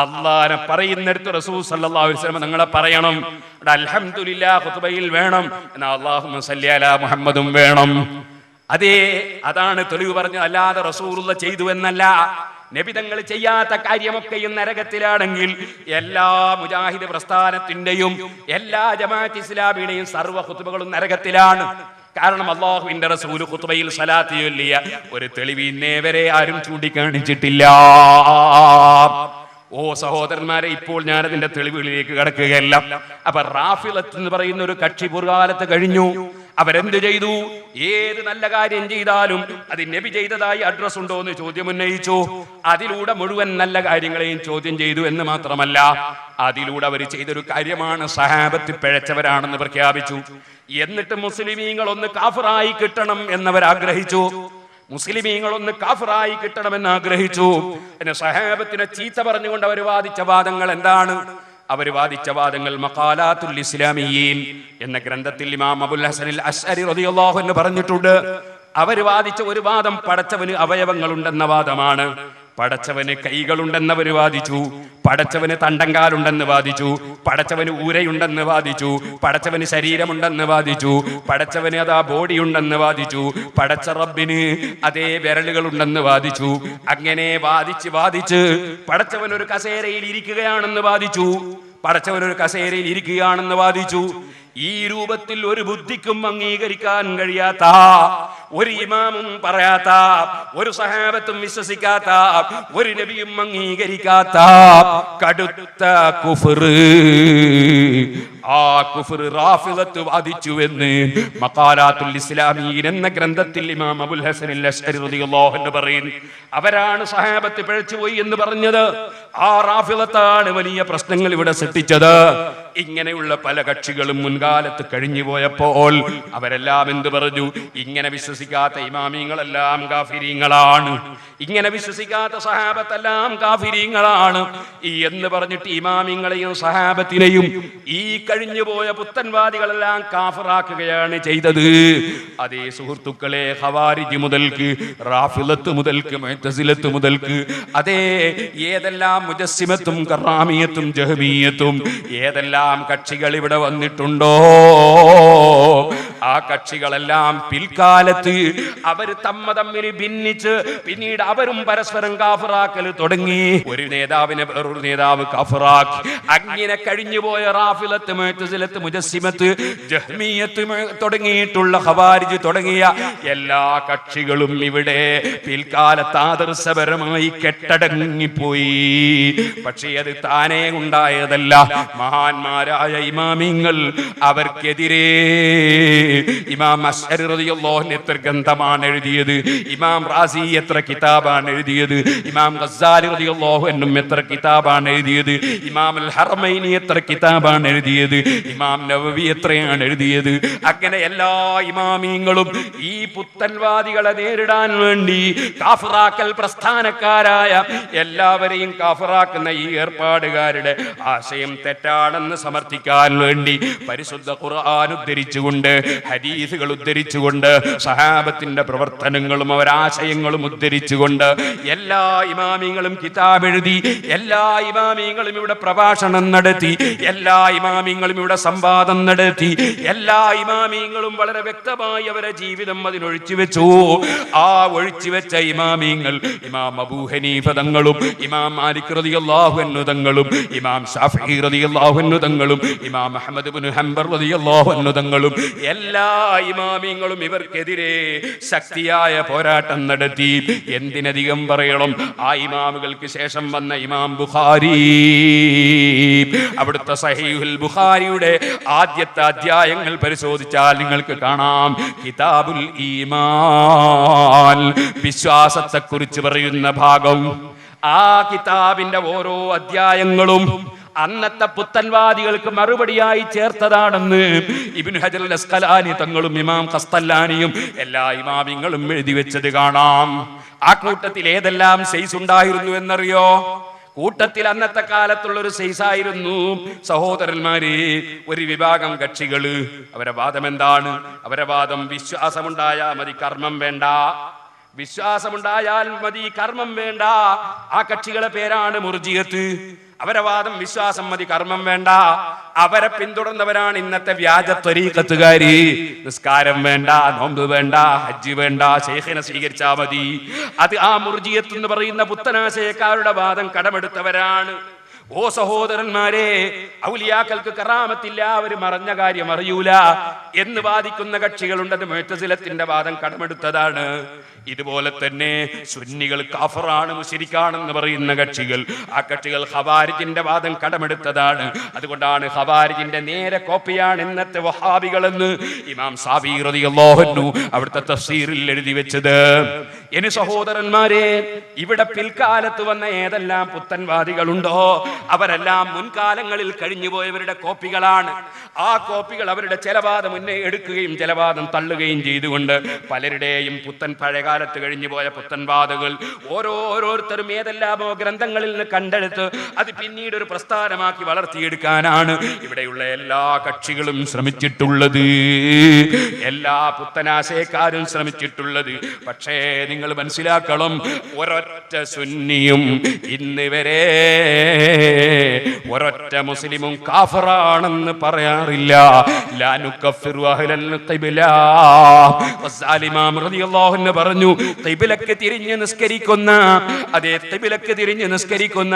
അല്ലാഹനെ പറയുന്നിടത്ത് റസൂൽ സല്ലല്ലാഹു അലൈഹി വസല്ലം നിങ്ങളെ പറയണം. അൽഹംദുലില്ലാഹ് ഖുതുബയിൽ വേണം, എന്നാൽ അല്ലാഹുമ്മ സല്ലി അലാ മുഹമ്മദും വേണം. അതാണ് തെളിവ് പറഞ്ഞത്, അല്ലാതെ റസൂലുള്ളാഹി ചെയ്തു എന്നല്ല. നബി തങ്ങൾ ചെയ്യാത്ത കാര്യമൊക്കെയും നരകത്തിലാണെങ്കിൽ എല്ലാ മുജാഹിദ് പ്രസ്ഥാനത്തിന്റെയും എല്ലാ ജമാഅത്ത് ഇസ്ലാമിയുടെയും സർവ്വ ഖുതുബകളും നരകത്തിലാണ്. കാരണം അല്ലാഹുവിന്റെ റസൂൽ ഖുതുബയിൽ സ്വലാത്ത് ചൊല്ലിയ ഒരു തെളിവ് ഇന്നേ വരെ ആരും ചൂണ്ടിക്കാണിച്ചിട്ടില്ല. ഓ സഹോദരന്മാരെ, ഇപ്പോൾ ഞാൻ അതിന്റെ തെളിവുകളിലേക്ക് കടക്കുകയല്ല. അപ്പൊ റാഫിളത്ത് എന്ന് പറയുന്ന ഒരു കക്ഷി പുറകാലത്ത് കഴിഞ്ഞു. അവരെന്ത് ചെയ്തു? ഏത് നല്ല കാര്യം ചെയ്താലും അത് നബി ചെയ്തതായി അഡ്രസ് ഉണ്ടോ എന്ന് ചോദ്യം ഉന്നയിച്ചു. അതിലൂടെ മുഴുവൻ നല്ല കാര്യങ്ങളെയും ചോദ്യം ചെയ്തു എന്ന് മാത്രമല്ല, അതിലൂടെ അവർ ചെയ്തൊരു കാര്യമാണ് സഹാബത്ത് പിഴച്ചവരാണെന്ന് പ്രഖ്യാപിച്ചു. എന്നിട്ട് മുസ്ലിമീങ്ങൾ ഒന്ന് കാഫിറായി കിട്ടണം എന്നവർ ആഗ്രഹിച്ചു. മുസ്ലിമീങ്ങൾ ഒന്ന് കാഫിറായി കിട്ടണമെന്ന് ആഗ്രഹിച്ചു. പിന്നെ സഹാബത്തിനെ ചീത്ത പറഞ്ഞുകൊണ്ട് അവർ വാദിച്ച വാദങ്ങൾ എന്താണ്? അവർ വാദിച്ച വാദങ്ങൾ മഖാലാത്തുൽ ഇസ്ലാമിയീൻ എന്ന ഗ്രന്ഥത്തിൽ ഇമാം അബുൽ ഹസൻ അശ്അരി റളിയല്ലാഹു അൻഹു പറഞ്ഞിട്ടുണ്ട്. അവർ വാദിച്ച ഒരു വാദം പടച്ചവന് അവയവങ്ങളുണ്ടെന്ന വാദമാണ്. പടച്ചവന് കൈകളുണ്ടെന്നവർ വാദിച്ചു, പടച്ചവന് തണ്ടങ്കാലുണ്ടെന്ന് വാദിച്ചു, പടച്ചവന് ഊരയുണ്ടെന്ന് വാദിച്ചു, പടച്ചവന് ശരീരമുണ്ടെന്ന് വാദിച്ചു, പടച്ചവന് അതാ ബോഡിയുണ്ടെന്ന് വാദിച്ചു, പടച്ച റബ്ബിന് അതേ വിരലുകളുണ്ടെന്ന് വാദിച്ചു. അങ്ങനെ വാദിച്ച് പടച്ചവനൊരു കസേരയിൽ ഇരിക്കുകയാണെന്ന് വാദിച്ചു. ഈ രൂപത്തിൽ ഒരു ബുദ്ധിക്കും അംഗീകരിക്കാൻ കഴിയാത്ത, ഒരു ഇമാമും പറയാത്ത, ഒരു സഹാബത്തും വിശ്വസിക്കാത്ത, ഒരു നബിയും അംഗീകരിക്കാത്ത കടുത്ത കുഫ്ർ, ആ കുഫ്ർ റാഫിളത്ത് വാദിച്ചുവെന്ന് മഖാലാത്തുൽ ഇസ്ലാമീൻ എന്ന ഗ്രന്ഥത്തിൽ ഇമാം അബുൽ ഹസൻ അശ്അരി റളിയല്ലാഹു അൻഹു പറയുന്നു. അവരാണ് സഹാബത്ത് പിഴച്ചുപോയി എന്ന് പറഞ്ഞത്. ആ റാഫിളത്താണ് വലിയ പ്രശ്നങ്ങൾ ഇവിടെ സൃഷ്ടിച്ചത്. ഇങ്ങനെയുള്ള പല കക്ഷികളും മുൻകാലത്ത് കഴിഞ്ഞു പോയപ്പോൾ അവരെല്ലാം എന്ത് പറഞ്ഞു? ഇങ്ങനെ വിശ്വസിക്കാത്ത ഇമാമിങ്ങളെല്ലാം കാഫിരീങ്ങളാണ്, ഇങ്ങനെ വിശ്വസിക്കാത്ത സഹാബത്തെല്ലാം കാഫിരീങ്ങളാണ് എന്ന് പറഞ്ഞിട്ട് ഇമാമിങ്ങളെയും സഹാബത്തിനെയും ഈ കഴിഞ്ഞുപോയ പുത്തൻവാദികളെല്ലാം കാഫിറാക്കുകയാണ് ചെയ്തത്. അതേ സുഹൃത്തുക്കളെ, ഖവാരിജ് മുതൽക്ക് റാഫിളത്ത് മുതൽക്ക് മുഅ്തസിലത്ത് മുതൽക്ക് അതേ ഏതെല്ലാം മുജസ്സിമത്തും കറാമിയത്തും ജഹ്മിയത്തും ഏതെല്ലാം കക്ഷികൾ ഇവിടെ വന്നിട്ടുണ്ടോ ആ കക്ഷികളെല്ലാം പിൽക്കാലത്ത് അവർ തമ്മിൽ ഭിന്നിച്ച് പിന്നീട് അവരും പരസ്പരം കാഫിറാക്കൽ തുടങ്ങി. ഒരു നേതാവിനെ വേറൊരു നേതാവ് കാഫിറാക്കി. അങ്ങനെ കഴിഞ്ഞുപോയ റാഫിളത്ത് മുഅ്തസിലത്ത് മുജസ്സിമത്ത് ജഹ്മിയത്ത് തുടങ്ങിയിട്ടുള്ള ഖവാരിജ് തുടങ്ങിയ എല്ലാ കക്ഷികളും ഇവിടെ പിൽക്കാലത്ത് ആദർശപരമായി കെട്ടടങ്ങിപ്പോയി. പക്ഷേ അത് താനേ ഉണ്ടായതല്ല. മഹാന്മാരായ ഇമാമിങ്ങൾ അവർക്കെതിരെ ഇമാം അശ്അരി റളിയല്ലാഹു അൻഹു എത്ര ഗ്രന്ഥമാണ് എഴുതിയത്, ഇമാം റാസി എത്ര കിതാബാണ് എഴുതിയത്, ഇമാം ഗസ്സാലി റളിയല്ലാഹു അൻഹു എത്ര കിതാബാണ് എഴുതിയത്, ഇമാം അൽ ഹറമൈനി എത്ര കിതാബാണ് എഴുതിയത്, ഇമാം നവവി എത്രയാണ് എഴുതിയത്. അങ്ങനെ എല്ലാ ഇമാമിങ്ങളും ഈ പുത്തൻവാദികളെ നേരിടാൻ വേണ്ടി കാഫിറാക്കൽ പ്രസ്ഥാനക്കാരായ എല്ലാവരെയും കാഫിറാക്കുന്ന ഈ ഏർപ്പാടുകാരുടെ ആശയം തെറ്റാണെന്ന് സമർത്ഥിക്കാൻ വേണ്ടി പരിശുദ്ധ ഖുർആൻ ഉദ്ധരിച്ചുകൊണ്ട് ഹദീസുകൾ ഉദ്ധരിച്ചുകൊണ്ട് സഹാബത്തിന്റെ പ്രവർത്തനങ്ങളും അവരാശയങ്ങളും ഉദ്ധരിച്ചുകൊണ്ട് എല്ലാ ഇമാമിങ്ങളും കിതാബ് എഴുതി, എല്ലാ ഇമാമിങ്ങളും ഇവിടെ പ്രഭാഷണം നടത്തി, എല്ലാ ഇമാമിങ്ങളും ഇവിടെ സംവാദം നടത്തി, എല്ലാ ഇമാമിങ്ങളും വളരെ വ്യക്തമായി അവരെ ജീവിതം അതിനൊഴിച്ചു വെച്ചു. ആ ഒഴിച്ചു വെച്ച ഇമാമിങ്ങൾ ഇമാം അബൂ ഹനീഫ തങ്ങളും ഇമാം മാലിക് റളിയല്ലാഹു അൻഹു തങ്ങളും ഇമാം ശാഫിഈ റളിയല്ലാഹു അൻഹു തങ്ങളും ഇമാം അഹ്മദ് ഇബ്നു ഹംബൽ റളിയല്ലാഹു അൻഹു തങ്ങളും എല്ലാ ഇമാമിങ്ങളും ഇവർക്കെതിരെ ശക്തിയായ പോരാട്ടം നടത്തി. എന്തിനധികം പറയണം, ആ ഇമാമുകൾക്ക് ശേഷം വന്ന ഇമാം ബുഖാരി, അവിടുത്തെ സഹീഹുൽ ബുഖാരിയുടെ ആദ്യത്തെ അധ്യായങ്ങൾ പരിശോധിച്ചാൽ നിങ്ങൾക്ക് കാണാം കിതാബുൽ ഈമാൻ, വിശ്വാസത്തെ കുറിച്ച് പറയുന്ന ഭാഗം. ആ കിതാബിന്റെ ഓരോ അധ്യായങ്ങളും അന്നത്തെ പുത്തൻവാദികൾക്ക് മറുപടിയായി ചേർത്തതാണെന്ന് ഇബ്നു ഹജർ അൽ അസ്ഖലാനി തങ്ങളും ഇമാം ഖസ്തല്ലാനിയും എല്ലാ ഇമാമിങ്ങളും എഴുതി വെച്ചത് കാണാം. ആ കൂട്ടത്തിൽ ഏതെല്ലാം സൈസ് ഉണ്ടായിരുന്നു എന്നറിയോ? കൂട്ടത്തിൽ അന്നത്തെ കാലത്തുള്ള ഒരു സൈസായിരുന്നു സഹോദരന്മാരെ ഒരു വിഭാഗം കക്ഷികള്. അവരെ വാദം എന്താണ്? അവരെ വാദം വിശ്വാസമുണ്ടായാൽ മതി, കർമ്മം വേണ്ട. വിശ്വാസമുണ്ടായാൽ മതി, കർമ്മം വേണ്ട. ആ കക്ഷികളെ പേരാണ് മുർജിയത്ത്. അവരെ വാദം വിശ്വാസം മതി, കർമ്മം വേണ്ട. അവരെ പിന്തുടർന്നവരാണ് ഇന്നത്തെ വ്യാജ ത്വരീഖത്തുകാരി. നിസ്കാരം വേണ്ട, നോമ്പ് വേണ്ട, ഹജ്ജ് വേണ്ട, ശൈഖിനെ സ്വീകരിച്ചാ മതി. അത് ആ മുർജിയത്ത് എന്ന് പറയുന്ന പുത്തനാശയക്കാരുടെ വാദം കടമെടുത്തവരാണ്. ഓ സഹോദരന്മാരെ, ഔലിയാക്കൾക്ക് കറാമത്തില്ല, അവര് മറഞ്ഞ കാര്യം അറിയൂല എന്ന് വാദിക്കുന്ന കക്ഷികളുണ്ട്. അത് മുഅ്തസിലത്തിന്റെ വാദം കടമെടുത്തതാണ്. ഇതുപോലെ തന്നെ സുന്നികൾ കാഫറാണ്, മുശ്രിക്കാണെന്ന് പറയുന്ന കക്ഷികൾ, ആ കക്ഷികൾ ഖവാരിജിന്റെ വാദം കടമെടുത്തതാണ്. അതുകൊണ്ടാണ് ഖവാരിജിന്റെ നേരെ കോപ്പിയാണ് ഇന്നത്തെ വഹാബികളെന്ന് ഇമാം സാബി റളിയല്ലാഹു അൻഹു അവിടുത്തെ തഫ്സീറിൽ എഴുതി വെച്ചത്. ഇനി സഹോദരന്മാരെ, ഇവിടെ പിൽക്കാലത്ത് വന്ന ഏതെല്ലാം പുത്തൻവാദികളുണ്ടോ അവരെല്ലാം മുൻകാലങ്ങളിൽ കഴിഞ്ഞുപോയവരുടെ കോപ്പികളാണ്. ആ കോപ്പികൾ അവരുടെ ചില വാദം മുന്നേ എടുക്കുകയും ചില വാദം തള്ളുകയും ചെയ്തുകൊണ്ട് പലരുടെയും പുത്തൻ പഴയകാലത്ത് കഴിഞ്ഞുപോയ പുത്തൻവാദങ്ങൾ ഓരോരുത്തരും ഏതെല്ലാമോ ഗ്രന്ഥങ്ങളിൽ നിന്ന് കണ്ടെടുത്ത് അത് പിന്നീട് ഒരു പ്രസ്ഥാനമാക്കി വളർത്തിയെടുക്കാനാണ് ഇവിടെയുള്ള എല്ലാ കക്ഷികളും ശ്രമിച്ചിട്ടുള്ളത്, എല്ലാ പുത്തനാശയക്കാരും ശ്രമിച്ചിട്ടുള്ളത്. പക്ഷേ നിങ്ങൾ മനസ്സിലാക്കണം, ഒരൊറ്റ സുന്നിയും ഇന്ന് വരെ ഒരൊറ്റ മുസ്ലിമും കാഫിറാണെന്ന് പറയാറില്ല. ലാ നുകഫിറു അഹ്ലൽ ഖിബ്ല. ഇമാം റളിയല്ലാഹു അൻഹു പറഞ്ഞു, ഖിബ്ലക്ക് തിരിഞ്ഞ് നിസ്കരിക്കുന്ന, അതേ ഖിബ്ലക്ക് തിരിഞ്ഞ് നിസ്കരിക്കുന്ന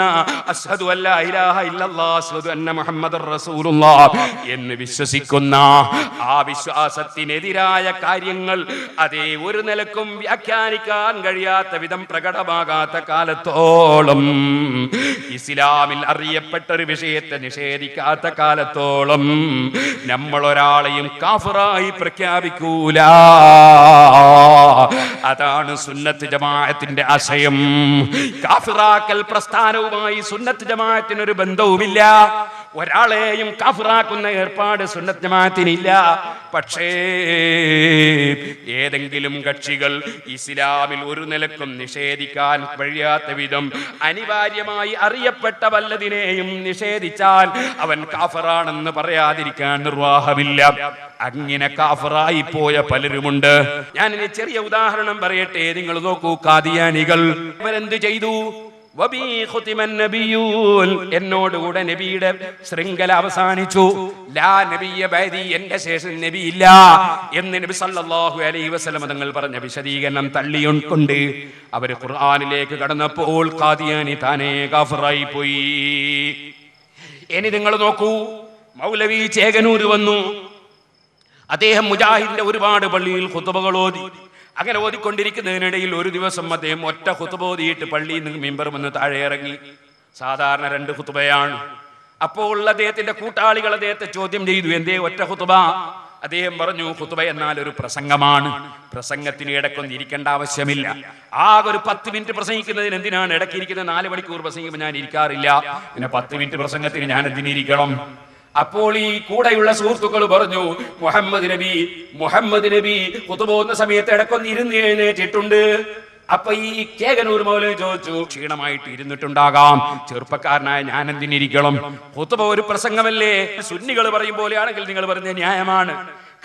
അശ്ഹദു അല്ലാ ഇലാഹ ഇല്ലല്ലാഹ് അശ്ഹദു അന്ന മുഹമ്മദർ റസൂലുള്ളാഹ് എന്ന് വിശ്വസിക്കുന്ന ആ വിശ്വാസത്തിനെതിരായ കാര്യങ്ങൾ അതേ ഒരു നിലക്കും വ്യാഖ്യാനിക്കാൻ കഴിയാത്ത വിധം പ്രകടമാകാത്ത കാലത്തോളം, ഇസ്ലാമിൽ അറിയപ്പെട്ട ഒരു വിഷയത്തെ നിഷേധിക്കാത്ത കാലത്തോളം നമ്മൾ ഒരാളെയും കാഫിറായി പ്രഖ്യാപിക്കൂല. അതാണ് സുന്നത്ത് ജമാഅത്തിന്റെ ആശയം. കാഫിറാക്കൽ പ്രസ്ഥാനവുമായി സുന്നത്ത് ജമാഅത്തിന് ഒരു ബന്ധവുമില്ല. ഒരാളെയും കാഫിറാക്കുന്ന ഏർപ്പാട് സുന്നത്ത് ജമാഅത്തിനില്ല. പക്ഷേ ഏതെങ്കിലും കക്ഷികൾ ഇസ്ലാമിൽ ഒരു നിലക്കും നിഷേധിക്കാൻ കഴിയാത്ത വിധം അനിവാര്യമായി അറിയപ്പെട്ട വല്ലതിനെയും നിഷേധിച്ചാൽ അവൻ കാഫിറാണെന്ന് പറയാതിരിക്കാൻ നിർവാഹമില്ല. അങ്ങനെ കാഫിറായി പോയ പലരുമുണ്ട്. ഞാനിനി ചെറിയ ഉദാഹരണം പറയട്ടെ. നിങ്ങൾ നോക്കൂ, ഖാദിയാനികൾ അവരെന്ത് ചെയ്തു? എന്നോടുകൂടെ നബിയുടെ ശൃംഖല അവസാനിച്ചു. ലാ നബിയ ബഅദി, എന്റെ ശേഷം നബിയില്ല എന്ന് നബി സല്ലല്ലാഹു അലൈഹി വസല്ലം തങ്ങൾ പറഞ്ഞ വിശദീകരണം തള്ളിയുണ്ട് അവർ ഖുർആനിലേക്ക് കടന്നപ്പോൾ ഖാദിയാനി താനേ കാഫിറായി പോയി. ഇനി നിങ്ങൾ നോക്കൂ, മൗലവി ചേകനൂർ വന്നു. അദ്ദേഹം മുജാഹിദിന്റെ ഒരുപാട് പള്ളിയിൽ ഖുതുബകൾ ഓതി. അങ്ങനെ ഓതിക്കൊണ്ടിരിക്കുന്നതിനിടയിൽ ഒരു ദിവസം അദ്ദേഹം ഒറ്റ ഖുതുബ ഓതിയിട്ട് പള്ളിയിൽ നിന്ന് മിമ്പർ വന്ന് താഴെ ഇറങ്ങി. സാധാരണ 2 ഖുതുബയാണ്. അപ്പോൾ അദ്ദേഹത്തിന്റെ കൂട്ടാളികൾ അദ്ദേഹത്തെ ചോദ്യം ചെയ്തു, എന്തേ ഒറ്റ ഖുതുബ? അദ്ദേഹം പറഞ്ഞു, ഖുതുബ എന്നാൽ ഒരു പ്രസംഗമാണ്, പ്രസംഗത്തിന് ഇടയ്ക്കൊന്നും ഇരിക്കേണ്ട ആവശ്യമില്ല. ആകെ ഒരു 10 മിനിറ്റ് പ്രസംഗിക്കുന്നതിന് എന്തിനാണ് ഇടയ്ക്കിരിക്കുന്നത്? 4 മണിക്കൂർ പ്രസംഗിക്കുമ്പോൾ ഞാൻ ഇരിക്കാറില്ല, പിന്നെ 10 മിനിറ്റ് പ്രസംഗത്തിന് ഞാൻ എന്തിനിരിക്കണം? അപ്പോൾ ഈ കൂടെയുള്ള സുഹൃത്തുക്കൾ പറഞ്ഞു, മുഹമ്മദ് നബി ഖുതുബ ഓതുന്ന സമയത്ത് ഇടയ്ക്കൊന്ന് ഇരുന്ന് എഴുന്നേറ്റിട്ടുണ്ട്. അപ്പൊ ഈ ചേകനൂർ മൗലവി ചോദിച്ചു, ക്ഷീണമായിട്ട് ഇരുന്നിട്ടുണ്ടാകാം, ചെറുപ്പക്കാരനായ ഞാൻ എന്തിനിരിക്കണം? ഖുതുബ ഒരു പ്രസംഗമല്ലേ? സുന്നികൾ പറയും പോലെയാണെങ്കിൽ നിങ്ങൾ പറഞ്ഞ ന്യായമാണ്.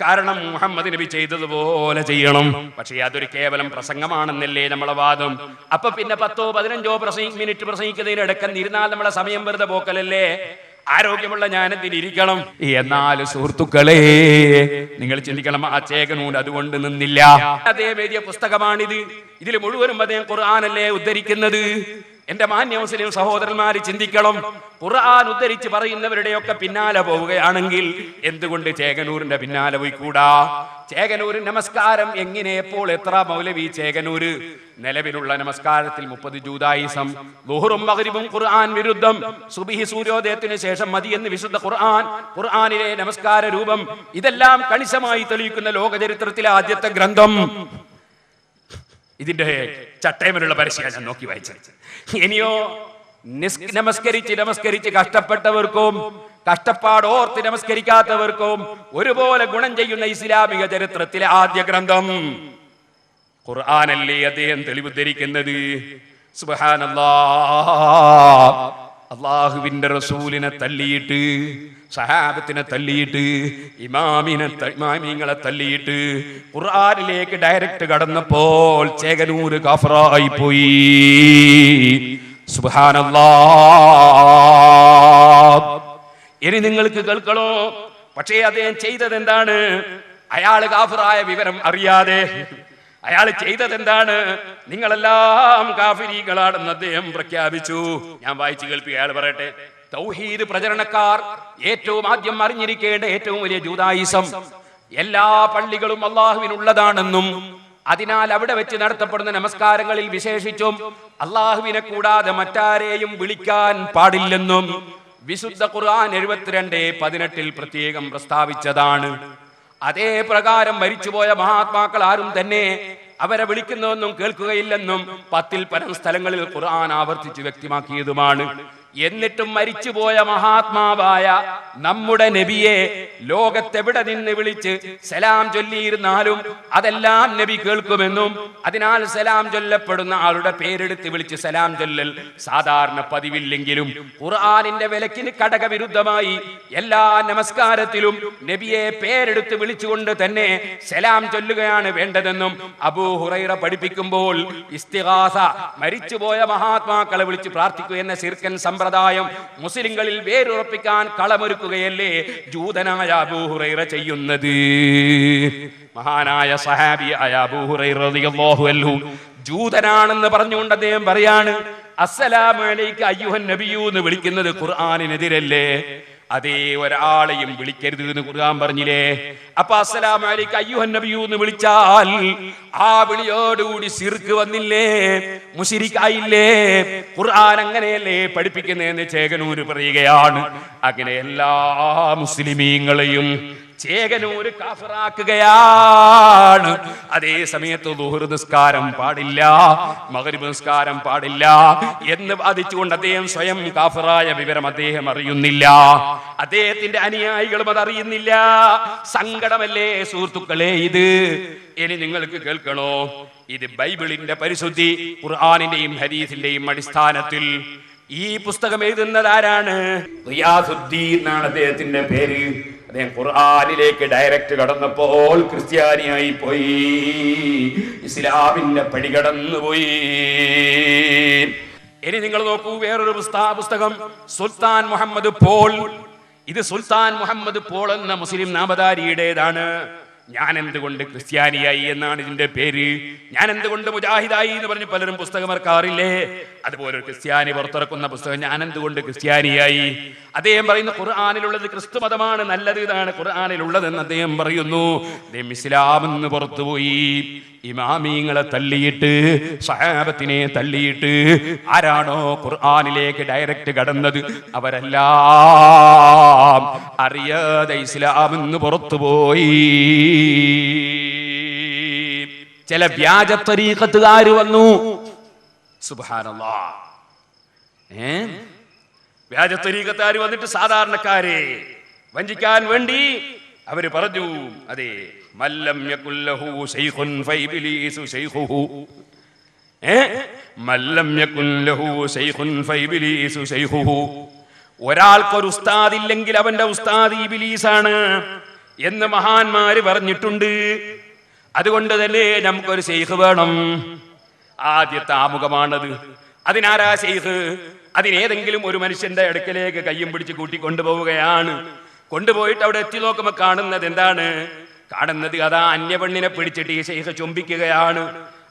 കാരണം മുഹമ്മദ് നബി ചെയ്തതുപോലെ ചെയ്യണം. പക്ഷേ അതൊരു കേവലം പ്രസംഗമാണെന്നല്ലേ നമ്മളെ വാദം. അപ്പൊ പിന്നെ 10-15 മിനിറ്റ് പ്രസംഗിക്കുന്നതിന് ഇടയ്ക്ക് ഇരുന്നാൽ നമ്മളെ സമയം വെറുതെ പോക്കലല്ലേ? ആരോഗ്യമുള്ള ഞാനെന്തിനിരിക്കണം? എന്നാൽ സുഹൃത്തുക്കളെ, നിങ്ങൾ ചിന്തിക്കണം, ആ ചേകനൂർ അതുകൊണ്ട് നിന്നില്ല. അദ്ദേഹം എഴുതിയ പുസ്തകമാണിത്. ഇതിൽ മുഴുവനും അദ്ദേഹം ഖുർആനല്ലേ ഉദ്ധരിക്കുന്നത്. എന്റെ മാന്യ മുസ്ലിം സഹോദരന്മാര് ചിന്തിക്കണം, ഖുർആൻ ഉദ്ധരിച്ച് പറയുന്നവരുടെയൊക്കെ പിന്നാലെ പോവുകയാണെങ്കിൽ എന്തുകൊണ്ട് ചേകനൂരിന്റെ പിന്നാലെ പോയിക്കൂടാ? ചേകനൂര് നമസ്കാരം എങ്ങനെ, എപ്പോൾ, എത്ര? മൗലവി ചേകനൂര് നിലവിലുള്ള നമസ്കാരത്തിൽ 30 ജൂദായിസം, ളുഹറും മഗ്രിബും ഖുർആൻ വിരുദ്ധം, സുബ്ഹി സൂര്യോദയത്തിന് ശേഷം മതി എന്ന് വിശുദ്ധ ഖുർആനിലെ നമസ്കാര രൂപം, ഇതെല്ലാം കണിശമായി തെളിയിക്കുന്ന ലോക ചരിത്രത്തിലെ ആദ്യത്തെ ഗ്രന്ഥം. ഇതിന്റെ ചട്ടയമലുള്ള പരസ്യം ഞാൻ നോക്കി വായിച്ചത്. ഇനിയോ നമസ്കരിച്ച് കഷ്ടപ്പെട്ടവർക്കും കഷ്ടപ്പാടോർത്ത് നമസ്കരിക്കാത്തവർക്കും ഒരുപോലെ ഗുണം ചെയ്യുന്ന ഇസ്ലാമിക ചരിത്രത്തിലെ ആദ്യ ഗ്രന്ഥം ഖുർആനല്ലേ അദ്ദേഹം തെളിവുദ്ധരിക്കുന്നത്. സുബ്ഹാനല്ലാഹ്, അള്ളാഹുവിന്റെ റസൂലിനെ തല്ലിയിട്ട്, സഹാബത്തിനെ തല്ലിയിട്ട്, ഇമാമിങ്ങളെ തല്ലിയിട്ട് ഖുർആനിലേക്ക് ഡയറക്റ്റ് കടന്നപ്പോൾ ചേകനൂര് കാഫിറായി പോയി. സുബ്ഹാനല്ലാഹ്. ഇനി നിങ്ങൾക്ക് കേൾക്കണോ? പക്ഷേ അദ്ദേഹം ചെയ്തത് എന്താണ്? അയാൾ കാഫിറായ വിവരം അറിയാതെ അയാൾ ചെയ്തത് എന്താണ്? നിങ്ങളെല്ലാം കാഫിരീകളാണെന്ന് അദ്ദേഹം പ്രഖ്യാപിച്ചു. ഞാൻ വായിച്ചു കേൾപ്പിക്കുക, അയാൾ പറയട്ടെ. തൗഹീദ് പ്രചരണക്കാർ ഏറ്റവും ആദ്യം അറിഞ്ഞിരിക്കേണ്ട ഏറ്റവും വലിയ ജൂദായിസം, എല്ലാ പള്ളികളും അള്ളാഹുവിനുള്ളതാണെന്നും അതിനാൽ അവിടെ വെച്ച് നടത്തപ്പെടുന്ന നമസ്കാരങ്ങളിൽ വിശേഷിച്ചും അള്ളാഹുവിനെ കൂടാതെ മറ്റാരെയും വിളിക്കാൻ പാടില്ലെന്നും വിശുദ്ധ ഖുർആൻ 72:18 പ്രത്യേകം പ്രസ്താവിച്ചതാണ്. അതേ പ്രകാരം മരിച്ചുപോയ മഹാത്മാക്കൾ ആരും തന്നെ അവരെ വിളിക്കുന്നതൊന്നും കേൾക്കുകയില്ലെന്നും 10-ൽ പരം സ്ഥലങ്ങളിൽ ഖുർആൻ ആവർത്തിച്ച് വ്യക്തമാക്കിയതുമാണ്. എന്നിട്ടും മരിച്ചുപോയ മഹാത്മാവായ നമ്മുടെ നബിയെ ലോകത്തെവിടെ നിന്ന് വിളിച്ച് സലാം ചൊല്ലിയിരുന്നാലും അതെല്ലാം നബി കേൾക്കുമെന്നും അതിനാൽ സലാം ചൊല്ലപ്പെടുന്ന ആളുടെ പേരെടുത്ത് വിളിച്ച് സലാം ചൊല്ലൽ സാധാരണ പതിവില്ലെങ്കിലും ഖുർആനിന്റെ വിലക്കിന് കടകവിരുദ്ധമായി എല്ലാ നമസ്കാരത്തിലും നബിയെ പേരെടുത്ത് വിളിച്ചുകൊണ്ട് തന്നെ സലാം ചൊല്ലുകയാണ് വേണ്ടതെന്നും അബൂ ഹുറൈറ പഠിപ്പിക്കുമ്പോൾ ഇസ്തിഗാസ, മരിച്ചുപോയ മഹാത്മാക്കളെ വിളിച്ച് പ്രാർത്ഥിക്കുക എന്ന ശിർക്കൻ സമ്പ്രദായം മുസ്ലിങ്ങളിൽ വേരുറപ്പിക്കാൻ കളമൊരുക്കുകയല്ലേ ജൂതനായ അബൂ ഹുറൈറ ചെയ്യുന്നത്. മഹാനായ സഹാബിയായ അബൂ ഹുറൈറ റളിയല്ലാഹു അൻഹു ജൂതനാണെന്ന് പറഞ്ഞുകൊണ്ട് അദ്ദേഹം പറയാണ്, അസ്സലാമു അലൈക അയ്യുഹൻ നബിയു എന്ന് വിളിക്കുന്നത് ഖുർആനിനെതിരല്ലേ? അതേ, ഒരാളെയും വിളിക്കരുത് എന്ന് ഖുർആൻ പറഞ്ഞില്ലേ? അപ്പൊ അസ്സലാമു അലൈക അയ്യുഹൻ നബിയു എന്ന് വിളിച്ചാൽ ആ വിളിയോടുകൂടി ശിർക്ക് വന്നില്ലേ? മുശ്രിക്കായില്ലേ? ഖുർആൻ അങ്ങനെയല്ലേ പഠിപ്പിക്കുന്നതെന്ന് ചേകനൂര് പറയുകയാണ്. അങ്ങനെ എല്ലാ മുസ്ലിമീങ്ങളെയും ചേകനൂര് കാഫിറാക്കുകയാണ്. അതേ സമയത്ത് ദുഹർ നിസ്കാരം പാടില്ല, മഗ്രിബ് നിസ്കാരം പാടില്ല എന്ന് വാദിച്ചുകൊണ്ട് അദ്ദേഹം സ്വയം കാഫിറായ വിവരം അദ്ദേഹം അറിയുന്നില്ല. അദ്ദേഹത്തിന്റെ അനുയായികളും അതറിയുന്നില്ല. സങ്കടമല്ലേ സുഹൃത്തുക്കളെ ഇത്? ഇനി നിങ്ങൾക്ക് കേൾക്കണോ? ഇത് ബൈബിളിന്റെ പരിശുദ്ധി, ഖുർആനിന്റെയും ഹദീസിന്റെയും അടിസ്ഥാനത്തിൽ ഈ പുസ്തകം എഴുതുന്നത് ആരാണ്? റിയാസുദ്ദീൻ എന്നാണ് അദ്ദേഹത്തിന്റെ പേര്. അദ്ദേഹം ഖുർആനിലേക്ക് ഡയറക്റ്റ് കടന്നപ്പോൾ ക്രിസ്ത്യാനിയായി പോയി, ഇസ്ലാമിന്റെ പടി കടന്നുപോയി. ഇനി നിങ്ങൾ നോക്കൂ, വേറൊരു പുസ്തകം സുൽത്താൻ മുഹമ്മദ് പോൾ. ഇത് സുൽത്താൻ മുഹമ്മദ് പോൾ എന്ന മുസ്ലിം നാമധാരിയുടേതാണ്. ഞാൻ എന്തുകൊണ്ട് ക്രിസ്ത്യാനിയായി എന്നാണ് ഇതിന്റെ പേര്. ഞാൻ എന്തുകൊണ്ട് മുജാഹിദായി എന്ന് പറഞ്ഞ് പലരും പുസ്തകം ഇറക്കാറില്ലേ? അതുപോലെ ഒരു ക്രിസ്ത്യാനി പുറത്തിറക്കുന്ന പുസ്തകം ഞാൻ എന്തുകൊണ്ട് ക്രിസ്ത്യാനിയായി. അദ്ദേഹം പറയുന്നു ഖുർആനിലുള്ളത് ക്രിസ്തു മതമാണ്, നല്ലത് ഇതാണ് ഖുർആനിലുള്ളതെന്ന് അദ്ദേഹം പറയുന്നു. അദ്ദേഹം ഇസ്ലാമെന്ന് പുറത്തുപോയി. ഇമാമിങ്ങളെ തള്ളിയിട്ട്, സഹാബത്തിനെ തള്ളിയിട്ട് ആരാണോ ഖുർആനിലേക്ക് ഡയറക്റ്റ് കടന്നത് അവരെല്ലാം അറിയാതെ ഇസ്ലാമെന്ന് പുറത്തുപോയി. ചില വ്യാജ തരീഖത്തുകാർ വന്നു. സുബ്ഹാനല്ലാഹ്. വ്യാജ തരീഖത്തുകാർ വന്നിട്ട് സാധാരണക്കാരെ വഞ്ചിക്കാൻ വേണ്ടി അവര് പറഞ്ഞു, അതെ, മല്ലം യകുല്ലഹു ശൈഖുൻ ഫൈബിലീസു ശൈഖുഹു. മല്ലം യകുല്ലഹു ശൈഖുൻ ഫൈബിലീസു ശൈഖുഹു. ഒരാൾക്കൊരു ഉസ്താദ് ഇല്ലെങ്കിൽ അവന്റെ ഉസ്താദ് ഇബ്ലീസാണ് എന്ന് മഹാന്മാര് പറഞ്ഞിട്ടുണ്ട്. അതുകൊണ്ട് തന്നെ നമുക്കൊരു ശൈഖ് വേണം. ആദ്യത്തെ ആമുഖമാണത്. അതിനാരാ ശൈഖ്? അതിനേതെങ്കിലും ഒരു മനുഷ്യന്റെ അടുക്കലേക്ക് കയ്യും പിടിച്ച് കൂട്ടിക്കൊണ്ടുപോവുകയാണ്. കൊണ്ടുപോയിട്ട് അവിടെ എത്തി നോക്കുമ്പോൾ കാണുന്നത് എന്താണ്? കാണുന്നത് അതാ അന്യപെണ്ണിനെ പിടിച്ചിട്ട് ഈ ശൈഖ് ചുംബിക്കുകയാണ്,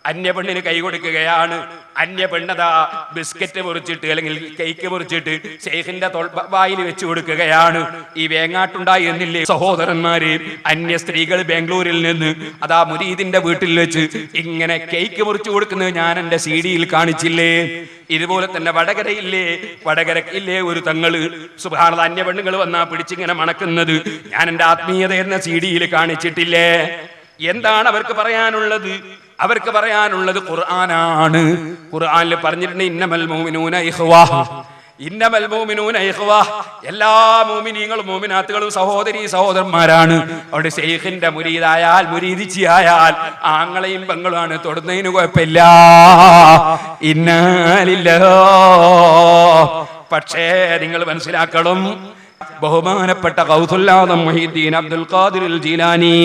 അന്യപെണ്ണിന് കൈ കൊടുക്കുകയാണ്. അന്യപെണ്ണതാ ബിസ്ക്കറ്റ് മുറിച്ചിട്ട് അല്ലെങ്കിൽ കേക്ക് മുറിച്ചിട്ട് ശൈഖിന്റെ വായിൽ വെച്ചു കൊടുക്കുകയാണ്. ഈ വേങ്ങാട്ടുണ്ടായി എന്നില്ലേ സഹോദരന്മാരെ, അന്യ സ്ത്രീകൾ ബാംഗ്ലൂരിൽ നിന്ന് അതാ മുരീദിന്റെ വീട്ടിൽ വെച്ച് ഇങ്ങനെ കേക്ക് മുറിച്ചു കൊടുക്കുന്നത് ഞാൻ എന്റെ CD-യിൽ കാണിച്ചില്ലേ? ഇതുപോലെ തന്നെ വടകരയില്ലേ ഒരു തങ്ങള് സുബ്ഹാനല്ലാഹ് അന്യപെണ്ണുങ്ങൾ വന്നാ പിടിച്ചിങ്ങനെ മണക്കുന്നത് ഞാൻ എന്റെ ആത്മീയത എന്ന CD-യിൽ കാണിച്ചിട്ടില്ലേ? എന്താണ് അവർക്ക് പറയാനുള്ളത്? അവർക്ക് പറയാനുള്ളത് ഖുർആനാണ്. ഖുർആനിൽ പറഞ്ഞിട്ടുണ്ട് ഇന്നമൽ മുഅ്മിനൂന ഇഖ്വാ, ഇന്നമൽ മുഅ്മിനൂന ഇഖ്വാ. എല്ലാ മുഅ്മിനീങ്ങളും മുഅ്മിനാത്തുകളും സഹോദരന്മാരാണ്. അവിടെ ശൈഖിന്റെ മുരീദായാൽ മുരീദിച്ചിയായാൽ ആങ്ങളെയും പെങ്ങളുമാണ്, തൊടുന്നതിന് കുഴപ്പമില്ല. ഇന്നാ ലില്ലാഹ്. പക്ഷേ നിങ്ങൾ മനസ്സിലാക്കണം, ബഹുമാനപ്പെട്ട ഗൗസുൽ ആദം മുഹീദ്ദീൻ അബ്ദുൽ ഖാദിർ അൽ ജീലാനി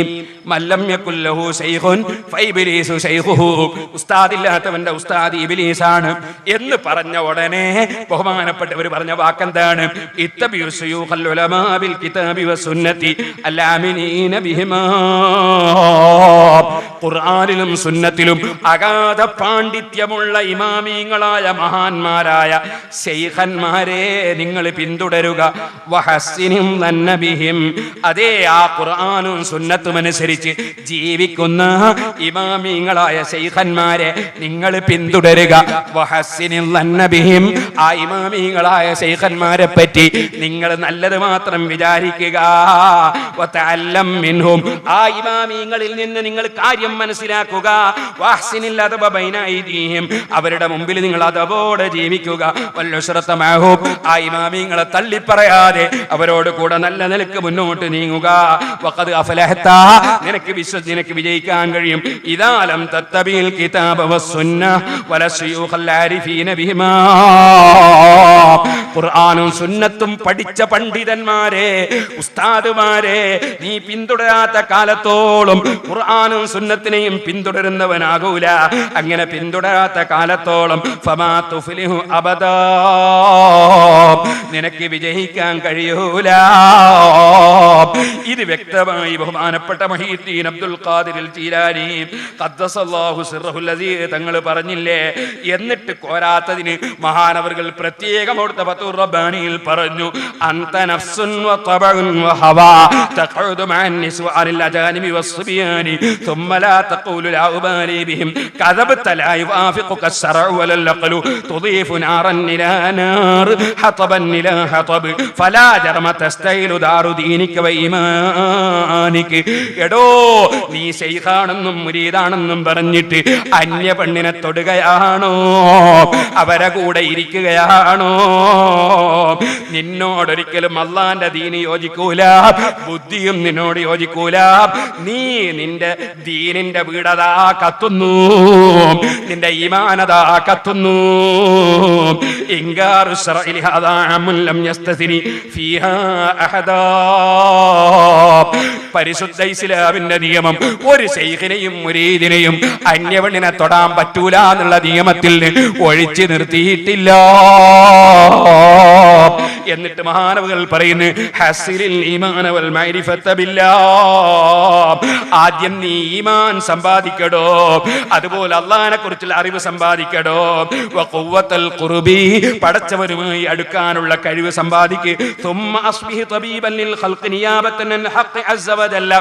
മല്ലം യകുൽ ലഹു ശൈഖുൻ ഫൈബിലീസു ശൈഖുഹു, ഉസ്താദില്ലാത്തവന്റെ ഉസ്താദ് ഇബ്ലീസാണ് എന്ന് പറഞ്ഞ ഉടനെ ബഹുമാനപ്പെട്ടവർ പറഞ്ഞ വാക്കെന്താണ്? ഇത്തബിഉ ശുയൂഖൽ ഉലമാ ബിൽ കിതാബി വസുന്നതി അൽആമിനീന ബിഹിമാ. ഖുർആനിലും സുന്നത്തിലും അഗാധ പാണ്ഡിത്യമുള്ള ഇമാമീങ്ങളായ മഹാന്മാരായ ശൈഖന്മാരെ നിങ്ങൾ പിന്തുടരുക. വഹസ്സിനും നന്നബിഹിം. അതേ, ആ ഖുർആനും സുന്നത്തും അനുസരിച്ച് ജീവിക്കുന്ന ഇമാമീങ്ങളായ ശൈഖന്മാരെ നിങ്ങൾ പിന്തുടരുക. വഹസ്സിനും നന്നബിഹിം. ആ ഇമാമീങ്ങളായ ശൈഖന്മാരെ പറ്റി നിങ്ങൾ നല്ലത് മാത്രം വിചാരിക്കുക. വതഅല്ലം മിൻഹും. ആ ഇമാമീങ്ങളിൽ നിന്ന് നിങ്ങൾ കാര്യം മനസ്സിലാക്കുക. വഹ്സിനിൽ അദബ ബൈന ഐദീഹിം. അവരുടെ മുമ്പിൽ നിങ്ങൾ അദബോടെ ജീവിക്കുക. വൽഉസ്റത മഅഹും. ആ ഇമാമീങ്ങളെ തള്ളിപ്പറയാതെ അവരോട് കൂടെ നല്ല നിലക്ക് മുന്നോട്ട് നീങ്ങുക. വഖദ് അഫലഹത. നിനക്ക് വിജയിക്കാൻ കഴിയും. ഇദാ ലം തത്തബിൽ കിതാബ വസ്സുന്ന വല ശുയൂഖൽ ആരിഫീന ബിഹിമാ. ഖുർആനും സുന്നത്തും പഠിച്ച പണ്ഡിതന്മാരെ, ഉസ്താദുമാരെ നീ പിന്തുടരാത്ത കാലത്തോളം ഖുർആനും സുന്നത്തിനെയും പിന്തുടരുന്നവനാകൂല. അങ്ങനെ പിന്തുടരാത്ത കാലത്തോളം ഫമാ തുഫ്ലിഹു അബദാ. നിനക്ക് വിജയിക്കാൻ കഴിയൂല. ഇത് വ്യക്തമായി ബഹുമാനപ്പെട്ട മുഹീദ്ദീൻ അബ്ദുൽ ഖാദിർ അൽ ജീലാനി ഖദ്ദസല്ലാഹു സിർറഹുൽ അസീസ് തങ്ങൾ പറഞ്ഞില്ലേ? എന്നിട്ട് കോരാത്തതിന് മഹാനവർകൾ പ്രത്യേകം അവിടുത്തെ ഫതുർ റബ്ബാനിയിൽ പറഞ്ഞു, അൻത നഫ്സുൻ വതബഉൻ വഹവാ തഖഉദു മഅൻ നിസ്വാനിൽ അജാനിബി വസ്ബിയാനി ثم لا تقول لا أبالي بهم كذبت لا يوافقك الشرع ولا العقل تضيف نارا إلى نار حطبا إلى حطب فلا അജറമ തസ്തൈലു ദാറു ദീനിക വ ഈമാനിക. എടോ നീ ശൈഖാണെന്നും മുരീദാണെന്നും പറഞ്ഞിട്ട് അന്യ പെണ്ണിനെ തൊടുകയാണോ? അവരെ കൂടെ ഇരിക്കുകയാണോ? നിന്നോടൊരിക്കലും അള്ളാന്റെ ദീന് യോജിക്കൂല, ബുദ്ധിയും നിന്നോട് യോജിക്കൂല. നീ നിന്റെ ദീനിന്റെ വീടതാ കത്തുന്നു, നിന്റെ ഈമാനതാ കത്തുന്നു. ഇൻകാറു ശർഇ ഹാദാ അമുൻ ലം യസ്തസിനി ഫീഹാ അഹദാ. പരിശുദ്ധ ഇസ്ലാമിന്റെ നിയമം ഒരു ശൈഖിനെയും മുരീദിനെയും അന്യവണ്ണിനെ തൊടാൻ പറ്റൂല എന്നുള്ള നിയമത്തിൽ ഒഴിച്ചു നിർത്തിയിട്ടില്ല. എന്നിട്ട് മഹാനവകൾ പറയുന്നു, ഹസ്സിലിൽ ഈമാന വൽ മഅരിഫത ബില്ലാഹ്. ആദ്യം നീ ഈമാൻ സമ്പാദിക്കടോ, അതുപോലെ അല്ലാഹുവിനെ കുറിച്ചുള്ള അറിവ് സമ്പാദിക്കടോ. വഖുവ്വത്തുൽ ഖുർബി, പടച്ചവനുമായി അടുക്കാനുള്ള കഴിവ് സമ്പാദിക്ക്. തുമ്മ അസ്ബിഹ് തബീബൻ ലിൽ ഖൽഖി നിയാബതൻ അൻ ഹഖ് അസ്സ വജല്ല.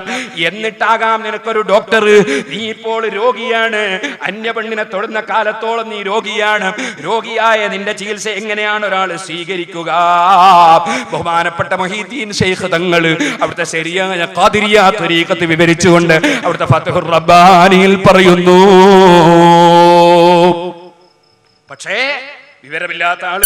എന്നിട്ടാകാം നിനക്കൊരു ഡോക്ടർ. നീ ഇപ്പോൾ രോഗിയാണ്, അന്യപെണ്ണിനെ തൊടുന്ന കാലത്തോളം നീ രോഗിയാണ്. രോഗിയായ നിന്റെ ചികിത്സ എങ്ങനെയാണ് ഒരാൾ സ്വീകരിക്കുക? ബഹുമാനപ്പെട്ട മുഹീദ്ദീൻ ശൈഖ് തങ്ങൾ അവിടുത്തെ ശരിയായ ഖാദിരിയ ത്വരീഖത്ത് വിവരിച്ചുകൊണ്ട് അവിടുത്തെ ഫത്ഹുർ റബ്ബാനിയിൽ പറയുന്നു. പക്ഷേ വിവരമില്ലാത്ത ആൾ